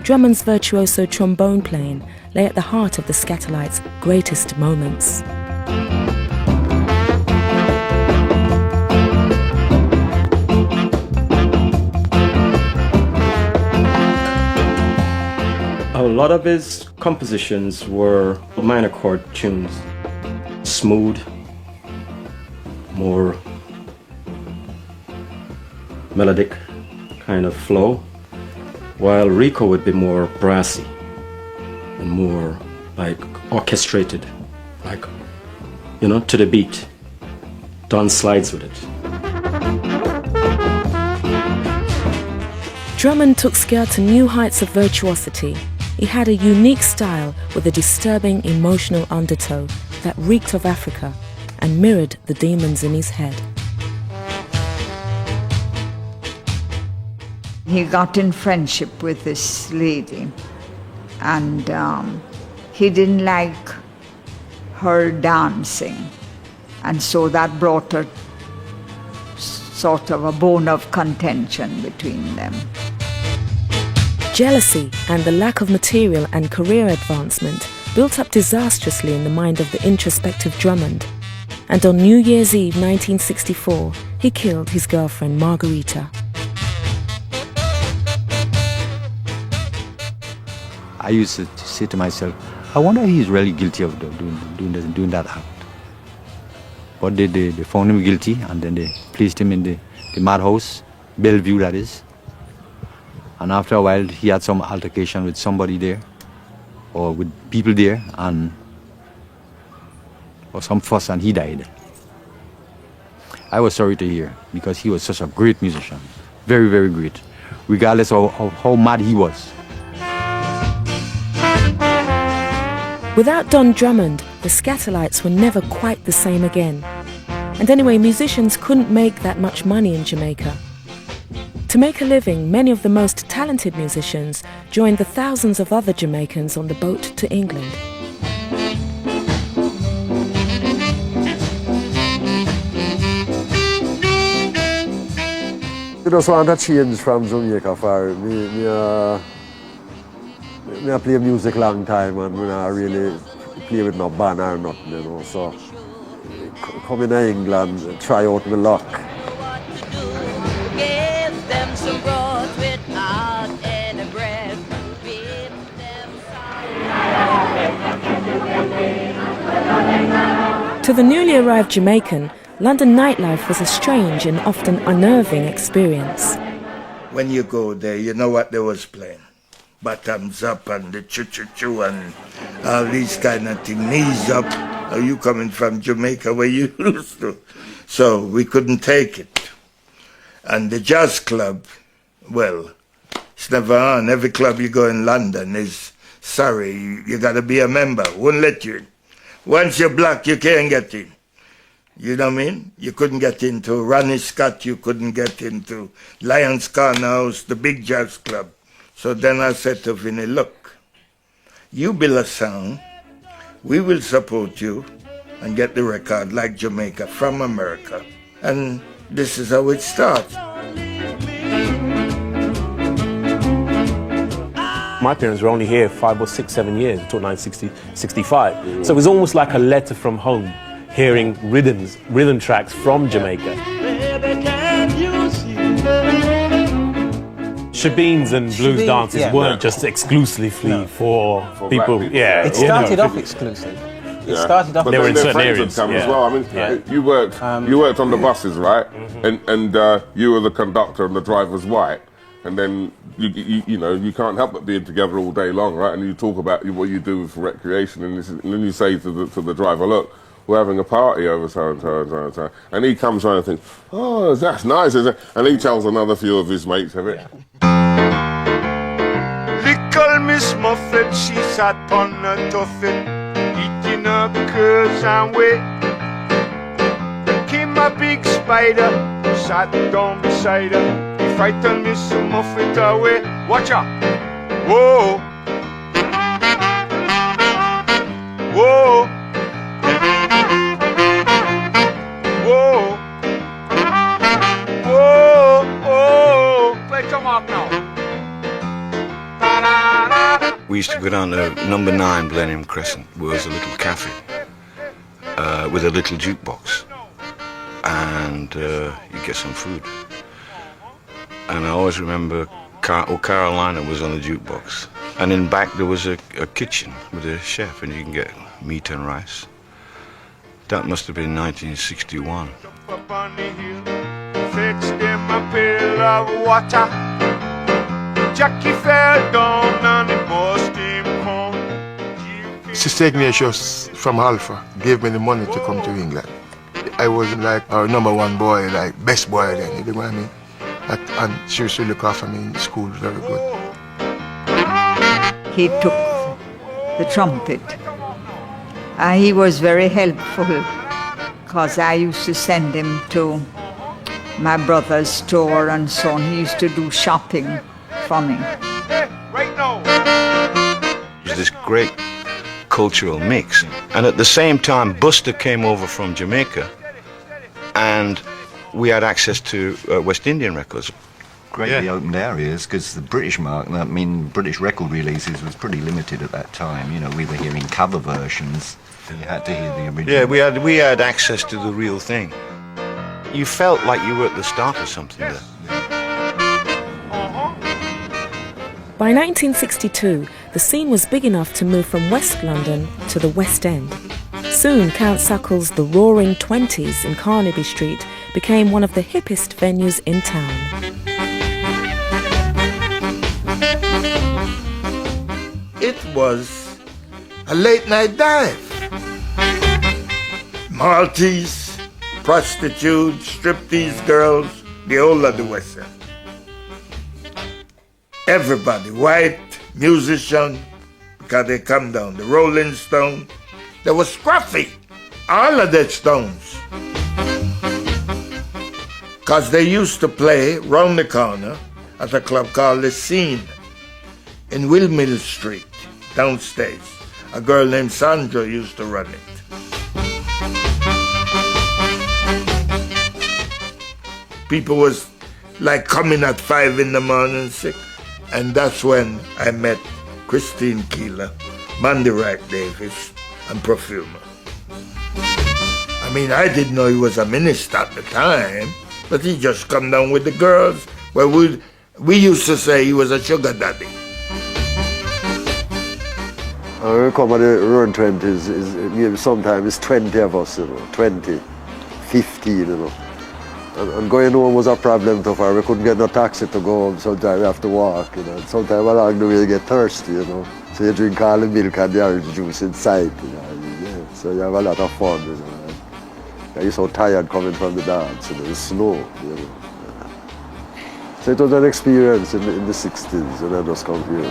Drummond's virtuoso trombone playing lay at the heart of the Scatterlights' greatest moments. A lot of his compositions were minor chord tunes, smooth, more melodic kind of flow, while Rico would be more brassy and more like orchestrated, like, you know, to the beat. Don slides with it. Drummond took ska to new heights of virtuosity. He had a unique style with a disturbing emotional undertow that reeked of Africa and mirrored the demons in his head. He got in friendship with this lady, and he didn't like her dancing, and so that brought a sort of a bone of contention between them. Jealousy and the lack of material and career advancement built up disastrously in the mind of the introspective Drummond. And on New Year's Eve 1964, he killed his girlfriend Margarita. I used to say to myself, I wonder if he's really guilty of doing that act. But they found him guilty, and then they placed him in the madhouse, Bellevue that is. And after a while, he had some altercation with somebody there, or with people there, or some fuss, and he died. I was sorry to hear, because he was such a great musician, very, very great, regardless of how mad he was. Without Don Drummond, the Scatterlights were never quite the same again. And anyway, musicians couldn't make that much money in Jamaica. To make a living, many of the most talented musicians joined the thousands of other Jamaicans on the boat to England. You just want to change from Jamaica for me. I play music long time and I not really play with no band or nothing, you know. So come in England, try out my luck. To the newly arrived Jamaican, London nightlife was a strange and often unnerving experience. When you go there, you know what they was playing. Bottoms up and the choo-choo-choo and all these kind of things. Knees up. Are you coming from Jamaica where you used to? So we couldn't take it. And the jazz club, well, it's never on. Every club you go in London is, sorry, you got to be a member. Won't let you in. Once you're black, you can't get in. You know what I mean? You couldn't get into Ronnie Scott. You couldn't get into Lions Corner House, the big jazz club. So then I said to Vinny, look, you build a sound, we will support you and get the record like Jamaica from America. And this is how it starts. my parents were only here 5 or 6, 7 years until 1965. So it was almost like a letter from home, hearing rhythm tracks from Jamaica. Shebeens and blues dances weren't just exclusively for people. Yeah, it started off exclusive. It started off. But They were in their certain friends areas, would come yeah. as well. I mean, Yeah. you worked on the buses, right? And you were the conductor and the driver's white. And then you can't help but being together all day long, right? And you talk about what you do for recreation, and then you say to the driver, look, we're having a party over so and so and so and so. And he comes around and thinks, oh, that's nice, isn't it? And he tells another few of his mates of it. Little Miss Muffet, she sat on a tuffet, eating up curls and whey. There came a big spider, sat down beside her. He frightened Miss Muffet away. Watch out! Whoa! Whoa! Whoa! Whoa! Oh! Play come up now. We used to go down to number 9 Blenheim Crescent, where was a little cafe with a little jukebox, and you get some food. And I always remember Carolina was on the jukebox, and in back there was a kitchen with a chef, and you can get meat and rice. That must have been 1961. Up on the hill, fetched them a pail of water. Jackie fell down and it bust him home. Sister Ignatius from Alpha gave me the money to come to England. I was like our #1 boy, like best boy then, you know what I mean? And she used to look after me in school very good. He took the trumpet. He was very helpful because I used to send him to my brother's store and so on. He used to do shopping for me. Right now. It was this great cultural mix. And at the same time, Buster came over from Jamaica, and we had access to West Indian records. Greatly opened areas, because the British market, I mean, British record releases was pretty limited at that time. You know, we were hearing cover versions, and you had to hear the original. Yeah, we had access to the real thing. You felt like you were at the start of something there. By 1962, the scene was big enough to move from West London to the West End. Soon, Count Suckle's The Roaring Twenties in Carnaby Street became one of the hippest venues in town. It was a late night dive. Maltese, prostitutes, striptease girls, the whole of the West End. Everybody, white, musician, because they come down. The Rolling Stone, there was Scruffy, all of the Stones. Because they used to play round the corner at a club called The Scene in Windmill Street, downstairs. A girl named Sandra used to run it. People was like coming at 5 in the morning, 6. And that's when I met Christine Keeler, Mandy Rack Davis, and Perfumer. I mean, I didn't know he was a minister at the time, but he just come down with the girls. Well, we used to say he was a sugar daddy. I remember the roaring 20s, sometimes it's 20 of us, 20, 15, And going home was a problem to her. We couldn't get no taxi to go home, sometimes we have to walk, And sometimes along the way you get thirsty, So you drink all the milk and the orange juice inside, So you have a lot of fun, You're so tired coming from the dance, the snow, So it was an experience in the 60s when I just come here,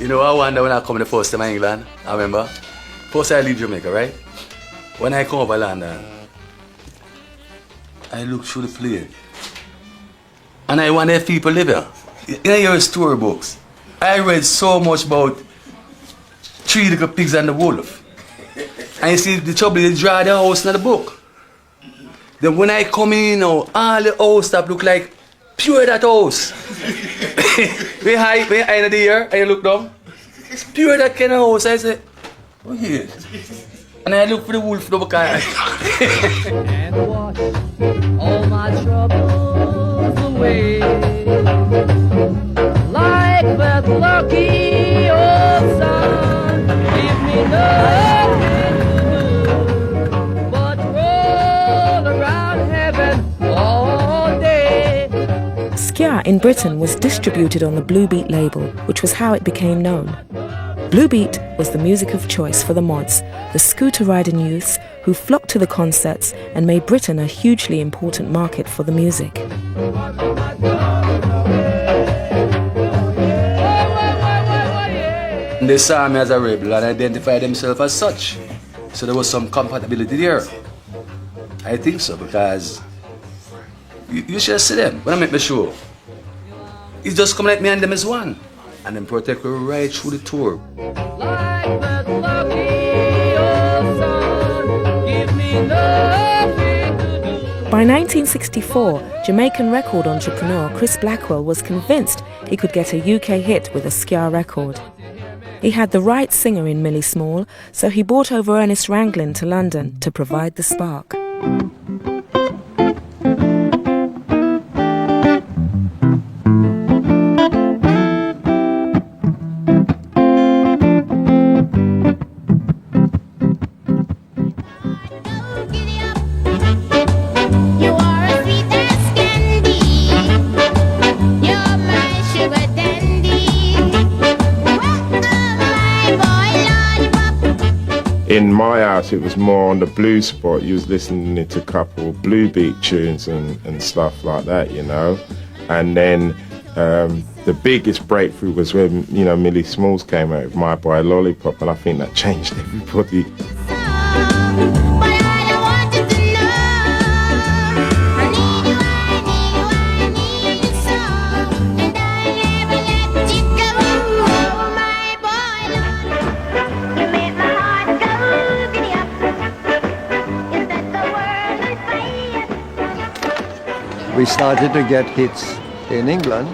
I wonder when I come the first time in England, I remember. First I leave Jamaica, right? When I come over London, I look through the plane. And I wonder if people live here. In your storybooks, I read so much about 3 Little Pigs and the Wolf. And you see, the trouble is they draw the house in the book. Then when I come in, all the house stuff look like pure that house. we high in the air, and you look down. It's pure that kind of house. I say, oh yeah. And I look for the wolf over car. And wash all my troubles away. Like that lucky old sun, give me nothing to do but roll around heaven all day. Ska in Britain was distributed on the Blue Beat label, which was how it became known. Blue Beat was the music of choice for the mods, the scooter-riding youths who flocked to the concerts and made Britain a hugely important market for the music. They saw me as a rebel and identified themselves as such. So there was some compatibility there. I think so, because you should see them when I make the show. It's just come like me and them as one. And then protect me right through the tour. Like that lucky old sun, give me nothing to do. By 1964, Jamaican record entrepreneur Chris Blackwell was convinced he could get a UK hit with a ska record. He had the right singer in Millie Small, so he brought over Ernest Ranglin to London to provide the spark. In my house, it was more on the blues spot. You was listening to a couple of blue beat tunes and stuff like that, you know. And then the biggest breakthrough was when, you know, Millie Smalls came out with My Boy Lollipop, and I think that changed everybody. We started to get hits in England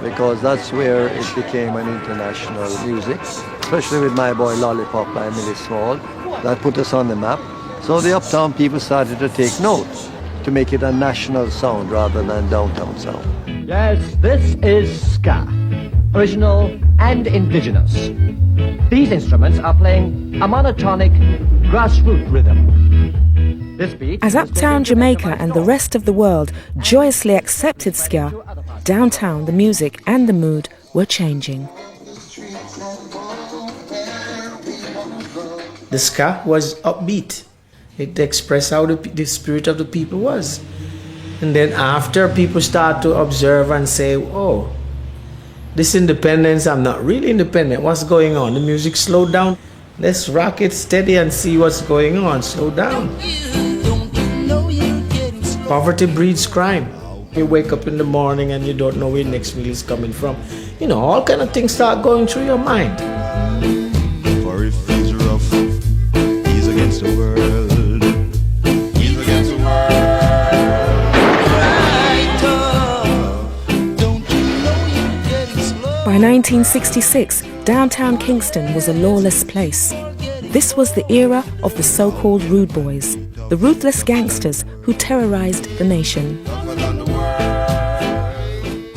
because that's where it became an international music, especially with My Boy Lollipop by Millie Small. That put us on the map. So the uptown people started to take note to make it a national sound rather than downtown sound. Yes, this is ska, original and indigenous. These instruments are playing a monotonic grassroots rhythm. As uptown Jamaica and the rest of the world joyously accepted ska, downtown the music and the mood were changing. The ska was upbeat. It expressed how the spirit of the people was. And then after, people start to observe and say, oh, this independence, I'm not really independent. What's going on? The music slowed down. Let's rock it steady and see what's going on. Slow down. Poverty breeds crime. You wake up in the morning and you don't know where next meal is coming from. You know, all kind of things start going through your mind. For if he's rough, he's against the world. He's against the world. Right up. Don't you know you're getting slow? By 1966, downtown Kingston was a lawless place. This was the era of the so-called rude boys, the ruthless gangsters who terrorized the nation.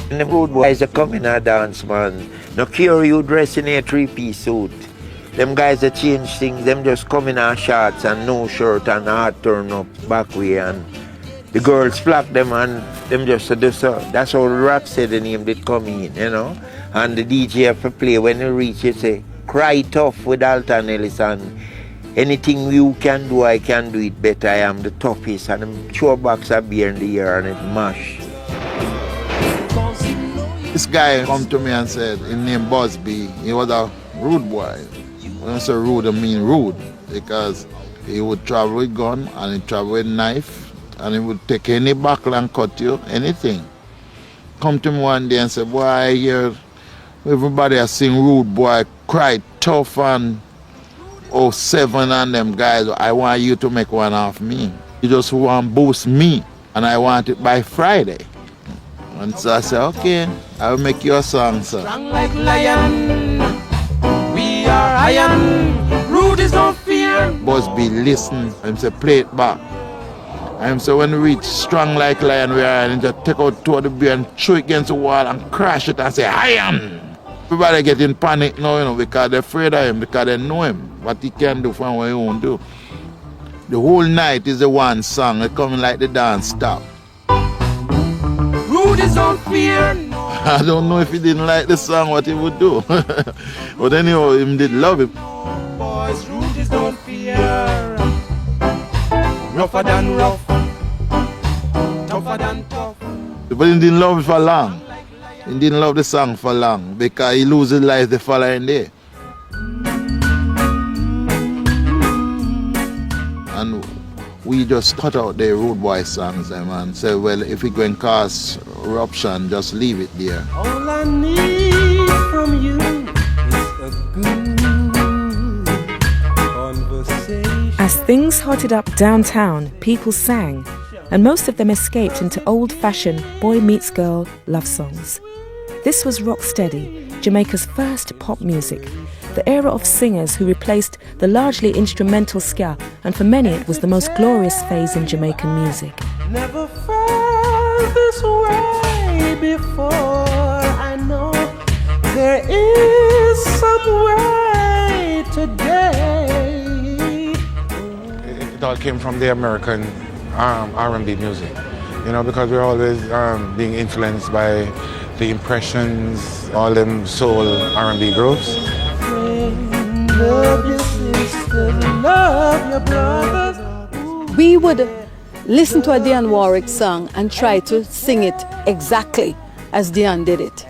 The rude boys are coming a dance, man. No care you dress in a three-piece suit. Them guys that change things, them just come in our shorts and no shirt and hard turn up back way, and the girls flock them and them just do so. That's how the rap said the name did come in, you know. And the DJ have to play when you reach it, say, Cry Tough with Alton Ellis, and anything you can do, I can do it better. I am the toughest. And them throw a box of beer in the air and it mash. This guy come to me and said, his name Busby, he was a rude boy. When I say rude, I mean rude, because he would travel with gun and he travel with knife, and he would take any buckle and cut you, anything. Come to me one day and say, boy, I hear everybody has sing rude boy, Cry Tough and 07 and them guys, I want you to make one of me. You just want to boost me, and I want it by Friday. And so I said, okay, I'll make you a song, sir. Strong like lion, we are iron. Rude is no fear. Busby listen, and say, play it back. And so when we reach strong like lion, we are and just take out two of the beer and throw it against the wall and crash it and say, iron. Everybody get in panic now, because they're afraid of him, because they know him, what he can do from what he won't do. The whole night is the one song, it coming like the dance stop. Rude is no fear. I don't know if he didn't like the song, what he would do. But anyhow, he did love it. Boys, rude is no fear. Rougher than rough, tougher than tough. But he didn't love it for long. He didn't love the song for long because he lose his life the following day. And we just cut out the Rude Boy songs and say, well, if it going to cause eruption, just leave it there. All I need from you is a good conversation. As things hotted up downtown, people sang, and most of them escaped into old-fashioned boy meets girl love songs. This was rocksteady, Jamaica's first pop music, the era of singers who replaced the largely instrumental ska, and for many it was the most glorious phase in Jamaican music. Never felt this way before. I know there is some way today. It all came from the American R&B music, because we're always being influenced by the impressions, all them soul R&B groups. Love your sisters, love your brothers. We would listen to a Dionne Warwick song and try to sing it exactly as Dionne did it.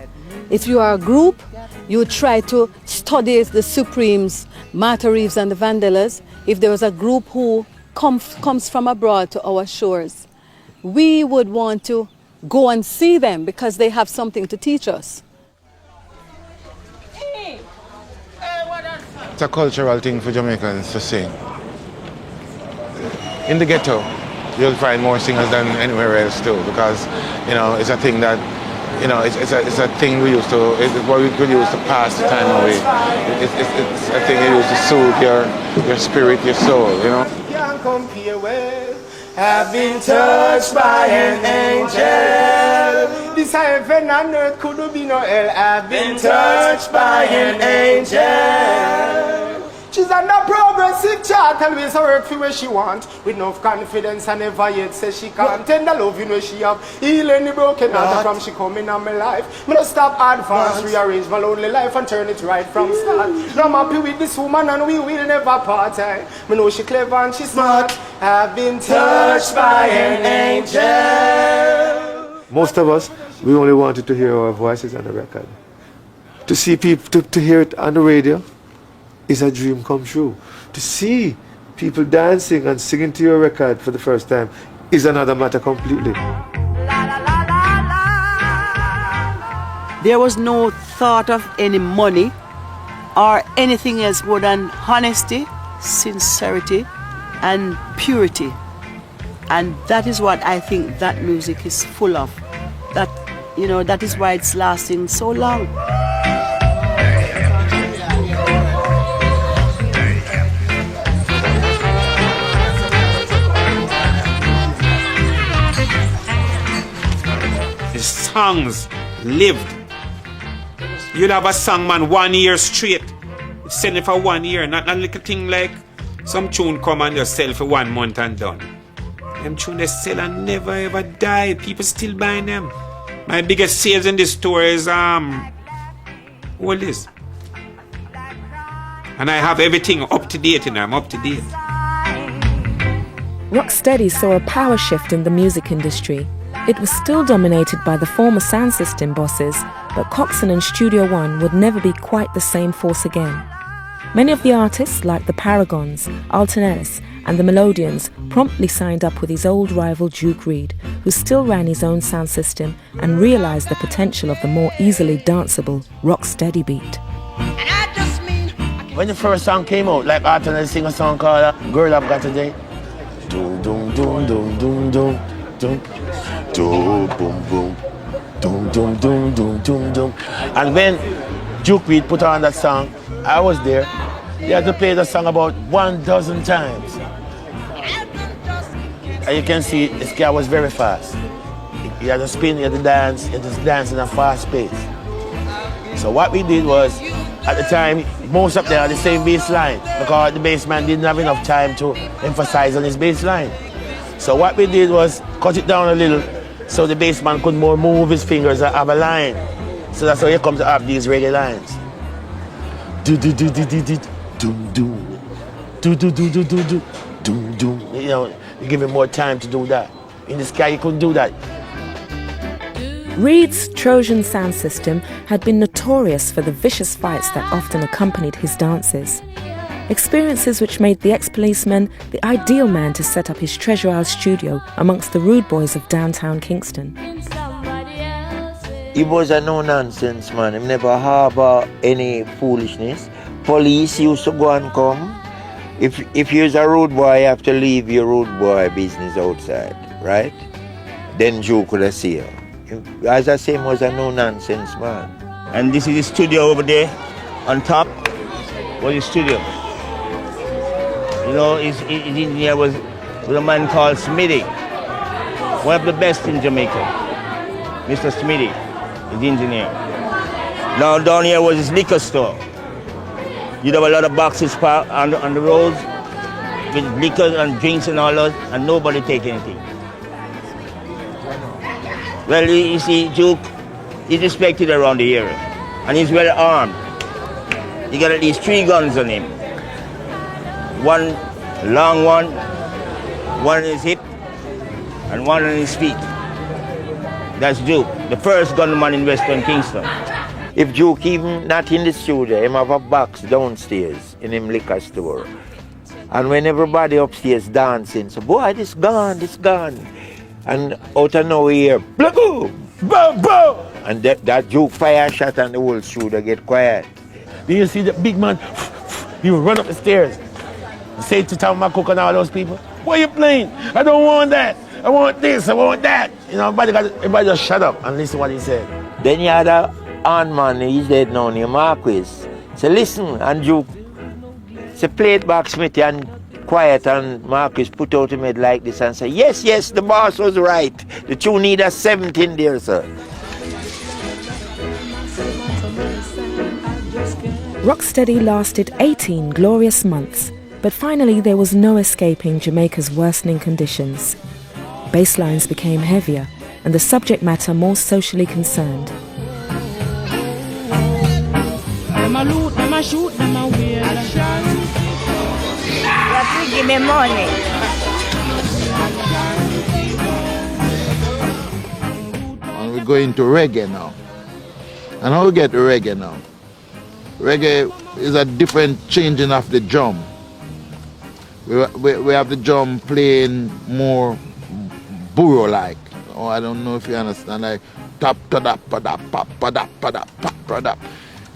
If you are a group, you would try to study the Supremes, Martha Reeves and the Vandellas. If there was a group who comes from abroad to our shores, we would want to go and see them because they have something to teach us. It's a cultural thing for Jamaicans to sing. In the ghetto, you'll find more singers than anywhere else too, because it's a thing that it's a thing we used to. It's what we could use to pass the time away. It's a thing you use to soothe your spirit, your soul. Can't compare with. Have been touched by an angel. This heaven and earth could be no hell. I've been touched by an angel. She's on the progressive chart, always work for where she want. With enough confidence and never yet say she can't. Tender love, where she have. Healing the broken heart from she coming on my life. Me no stop advance, rearrange my lonely life and turn it right from start. Now I'm happy with this woman and we will never part. Me know she clever and she smart. I've been touched by an angel. Most of us, we only wanted to hear our voices on the record. To see people, to hear it on the radio is a dream come true. To see people dancing and singing to your record for the first time is another matter completely. There was no thought of any money or anything else more than honesty, sincerity, and purity. And that is what I think that music is full of. That is why it's lasting so long. His songs lived. You'd have a song, man, 1 year straight. Send it for 1 year, not a little thing like some tune come and just sell for 1 month and done. Them tune they sell and never ever die. People still buying them. My biggest sales in this store is all this. And I have everything up to date, I'm up to date. Rocksteady saw a power shift in the music industry. It was still dominated by the former sound system bosses, but Coxsone and Studio One would never be quite the same force again. Many of the artists, like the Paragons, Alton Ellis, and the Melodians, promptly signed up with his old rival Duke Reid, who still ran his own sound system and realised the potential of the more easily danceable rocksteady beat. When the first song came out, like Alton Ellis sing a song called Girl I've Got a Date. Doom, doom, doom, doom, doom, doom, doom, doom, boom, boom. doom, doom, doom, doom, doom, doom. And when Duke Reed put on that song, I was there. He had to play the song about 1,000 times. And you can see this guy was very fast. He had to spin, he had to dance, he had to dance in a fast pace. So what we did was, at the time, most of them had the same bass line because the bass man didn't have enough time to emphasize on his bass line. So what we did was cut it down a little so the bass man could more move his fingers and have a line. So that's how you come to have these reggae lines. Do do do do do do doom doom. Do do do do do do doom doom. You know, you give him more time to do that. In the Sky, you couldn't do that. Reed's Trojan sound system had been notorious for the vicious fights that often accompanied his dances. Experiences which made the ex-policeman the ideal man to set up his Treasure Isle studio amongst the rude boys of downtown Kingston. He was a no-nonsense man. He never harbor any foolishness. Police used to go and come. If you're a rude boy, you have to leave your rude boy business outside, right? Then Joe could have seen you. As I say, he was a no-nonsense man. And this is the studio over there. On top was the studio. You know, his engineer was a man called Smitty. One of the best in Jamaica. Mr. Smitty, his engineer. Now down here was his liquor store. You'd have a lot of boxes parked on the roads with liquor and drinks and all that, and nobody take anything. Well, you see, Duke, he's respected around the area, and he's well armed. He got at least 3 guns on him. One long one on his hip, and one on his feet. That's Duke, the first gunman in Western Kingston. If Duke even not in the studio, him have a box downstairs in him liquor store. And when everybody upstairs dancing, so boy, this gone. And out of nowhere, boom, boom, boom. And that Duke fire shot and the whole studio get quiet. Then you see the big man, he would run up the stairs and say to Tom McCook and all those people, "What are you playing? I don't want that. I want this, I want that." You know, everybody just shut up and listen to what he said. Then you had a on man, he's dead now, named Marquis. So listen, and Duke, so play it back, Smithy, and quiet, and Marcus put out him head like this and say, yes, the boss was right. The tune need a 17 there, sir. Rocksteady lasted 18 glorious months, but finally there was no escaping Jamaica's worsening conditions. Bass lines became heavier and the subject matter more socially concerned. Them a loot, them a shoot, them a wear a shot. You have to give me money. And we go into reggae now. And how we get to reggae now? Reggae is a different changing of the drum. We have the drum playing more burro-like. Oh, I don't know if you understand, like tap ta da pa da pa pa da pa da pa pa da,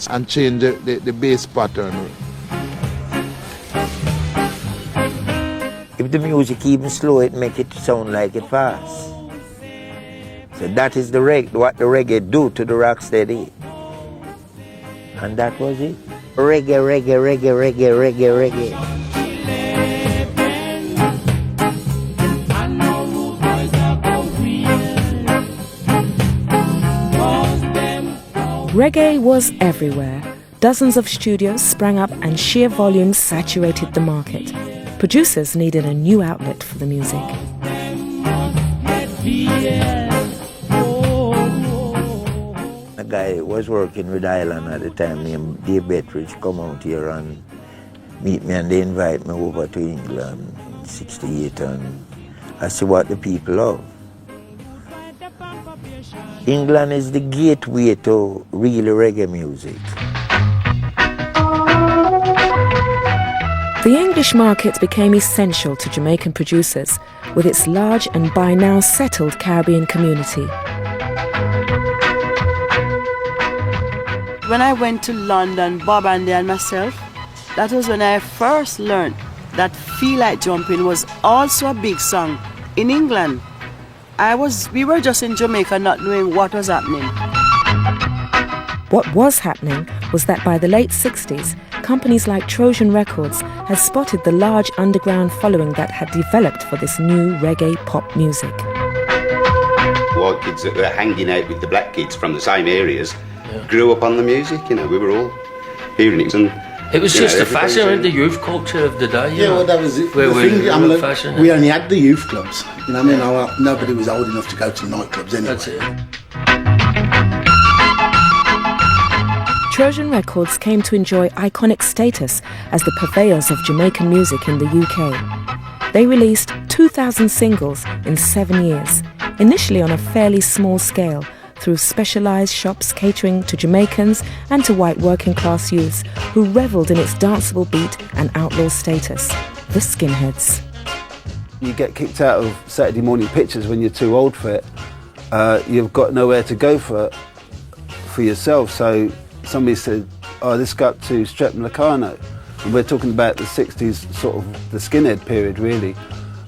and change the bass pattern. If the music even slow, it make it sound like it fast. So that is what the reggae do to the rocksteady. And that was it. Reggae, reggae, reggae, reggae, reggae, reggae. Reggae was everywhere. Dozens of studios sprang up and sheer volumes saturated the market. Producers needed a new outlet for the music. A guy was working with Island at the time named Dave Bettridge come out here and meet me, and they invite me over to England in 68, and I see what the people love. England is the gateway to really reggae music. The English market became essential to Jamaican producers with its large and by now settled Caribbean community. When I went to London, Bob Andy and myself, that was when I first learned that Feel Like Jumping was also a big song in England. We were just in Jamaica not knowing what was happening. What was happening was that by the late 60s, companies like Trojan Records had spotted the large underground following that had developed for this new reggae pop music. White kids that were hanging out with the black kids from the same areas grew up on the music, you know, we were all hearing it. And it was just the fashion and the youth culture of the day. Yeah, well, that was it. Where we fashion. We only had the youth clubs. You know what I mean? Nobody was old enough to go to nightclubs anyway. That's it. Trojan Records came to enjoy iconic status as the purveyors of Jamaican music in the UK. They released 2,000 singles in 7 years, initially on a fairly small scale, through specialised shops catering to Jamaicans and to white working-class youths who revelled in its danceable beat and outlaw status, the Skinheads. You get kicked out of Saturday morning pictures when you're too old for it. You've got nowhere to go for yourself, so somebody said, oh, let's go up to Streatham Locarno. And we're talking about the 60s, sort of the skinhead period, really.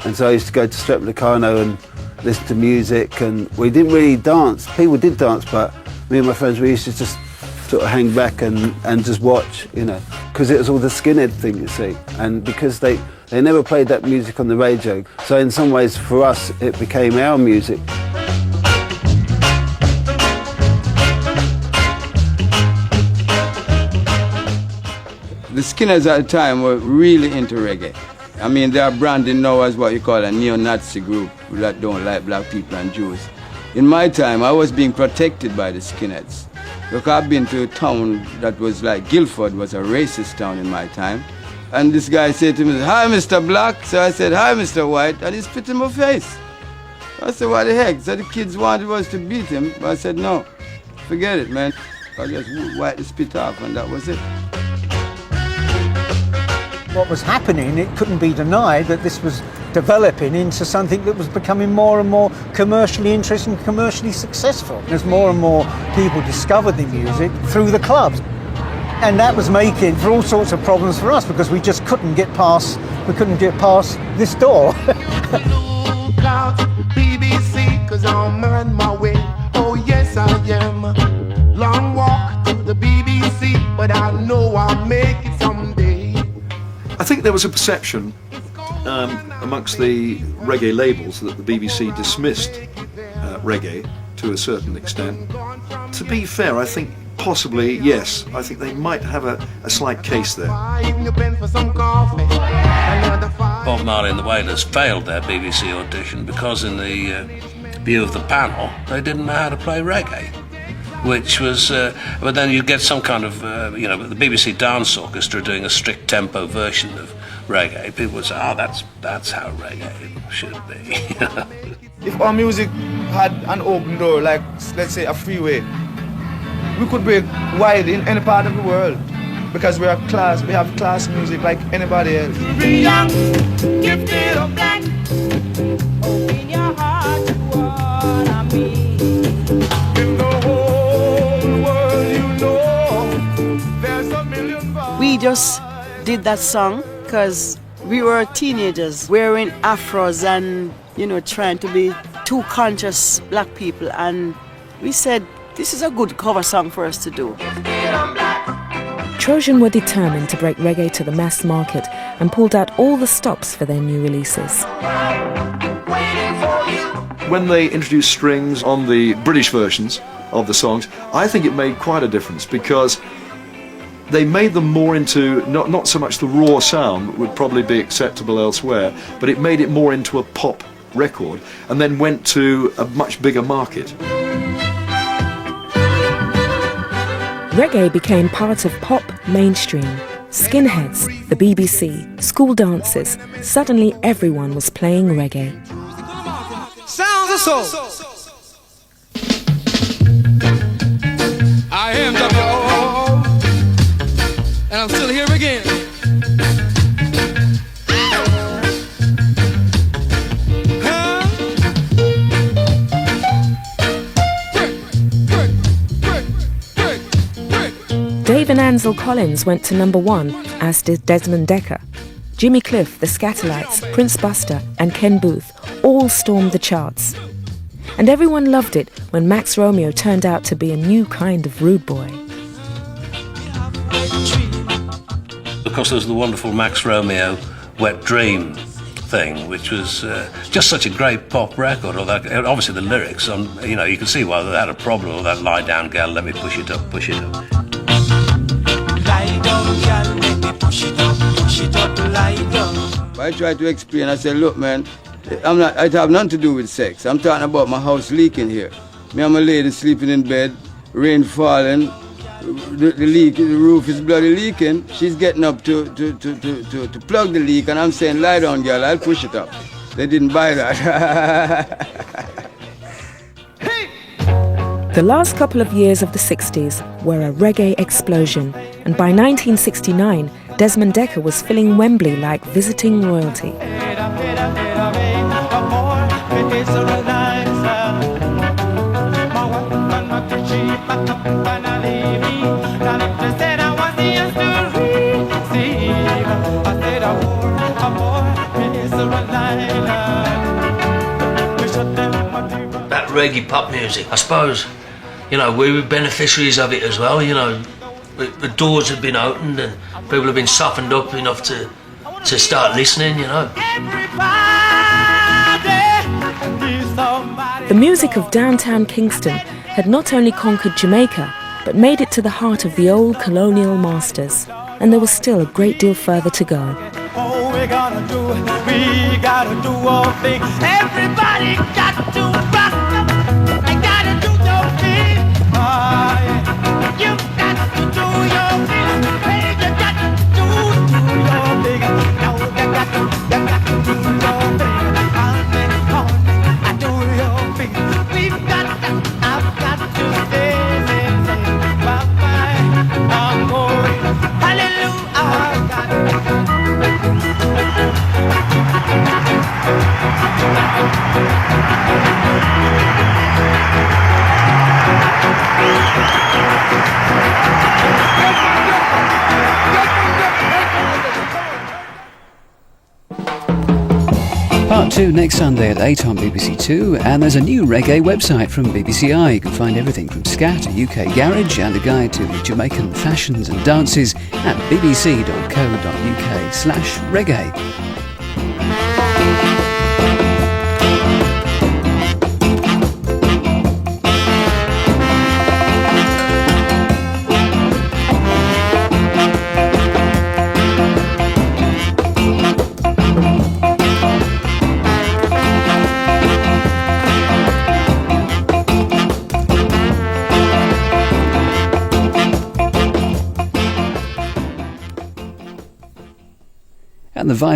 And so I used to go to Streatham Locarno and listen to music, and we didn't really dance. People did dance, but me and my friends, we used to just sort of hang back and just watch, you know, because it was all the skinhead thing, you see. And because they never played that music on the radio, so in some ways for us, it became our music. The Skinheads at the time were really into reggae. I mean, they are branded now as what you call a neo-Nazi group that don't like black people and Jews. In my time, I was being protected by the Skinheads. Look, I've been to a town that was like Guildford, was a racist town in my time. And this guy said to me, hi, Mr. Black. So I said, hi, Mr. White. And he spit in my face. I said, what the heck? So the kids wanted us to beat him. But I said, no, forget it, man. I just wiped the spit off, and that was it. What was happening, it couldn't be denied that this was developing into something that was becoming more and more commercially interesting, commercially successful. As more and more people discovered the music through the clubs. And that was making for all sorts of problems for us because we just couldn't get past this door. Look out, BBC, 'cause I'm on my way. Oh yes I am. Long walk to the BBC, but I know I'll make it someday. I think there was a perception amongst the reggae labels that the BBC dismissed reggae to a certain extent. To be fair, I think possibly, yes, I think they might have a slight case there. Bob Marley and the Wailers failed their BBC audition because in the view of the panel, they didn't know how to play reggae. Which was, but then you get some kind of, the BBC Dance Orchestra doing a strict tempo version of reggae. People would say, oh, that's how reggae should be. If our music had an open door, like, let's say, a freeway, we could break wide in any part of the world because we have class music like anybody else. Be young, gifted or black, open your heart to what I mean. We just did that song because we were teenagers wearing afros and, trying to be too conscious black people. And we said, this is a good cover song for us to do. Trojan were determined to break reggae to the mass market and pulled out all the stops for their new releases. When they introduced strings on the British versions of the songs, I think it made quite a difference because they made them more into, not so much the raw sound that would probably be acceptable elsewhere, but it made it more into a pop record and then went to a much bigger market. Reggae became part of pop mainstream. Skinheads, the BBC, school dances, suddenly everyone was playing reggae. Sounds of soul. I am W.O.O. and I'm still here again. Dave and Ansel Collins went to #1, as did Desmond Dekker. Jimmy Cliff, the Scatterlights, Prince Buster and Ken Booth all stormed the charts. And everyone loved it when Max Romeo turned out to be a new kind of rude boy. Of course, there's the wonderful Max Romeo Wet Dream thing, which was just such a great pop record. Obviously the lyrics, you can see why they had a problem with that lie down girl, let me push it up, push it up. Lie down, girl, let me push it up, lie down. I try to explain, I say, look man, it have nothing to do with sex. I'm talking about my house leaking here. Me and my lady sleeping in bed, rain falling, the roof is bloody leaking. She's getting up to plug the leak, and I'm saying, lie down, girl, I'll push it up. They didn't buy that. The last couple of years of the 60s were a reggae explosion, and by 1969, Desmond Dekker was filling Wembley like visiting royalty. That reggae pop music, I suppose, we were beneficiaries of it as well. The doors had been opened and people have been softened up enough to start listening. The music of downtown Kingston had not only conquered Jamaica, but made it to the heart of the old colonial masters, and there was still a great deal further to go. Oh, we gotta do all things. Everybody got to rock. I gotta do your thing. Yeah. You got to do your thing. Hey, you got to do your thing. Now you got to do your thing. I do your thing. I've got to say, bye-bye. I'm going. Hallelujah. I got Part 2 next Sunday at 8 on BBC Two, and there's a new reggae website from BBCI. You can find everything from ska to UK garage and a guide to Jamaican fashions and dances at bbc.co.uk/reggae. And the vibe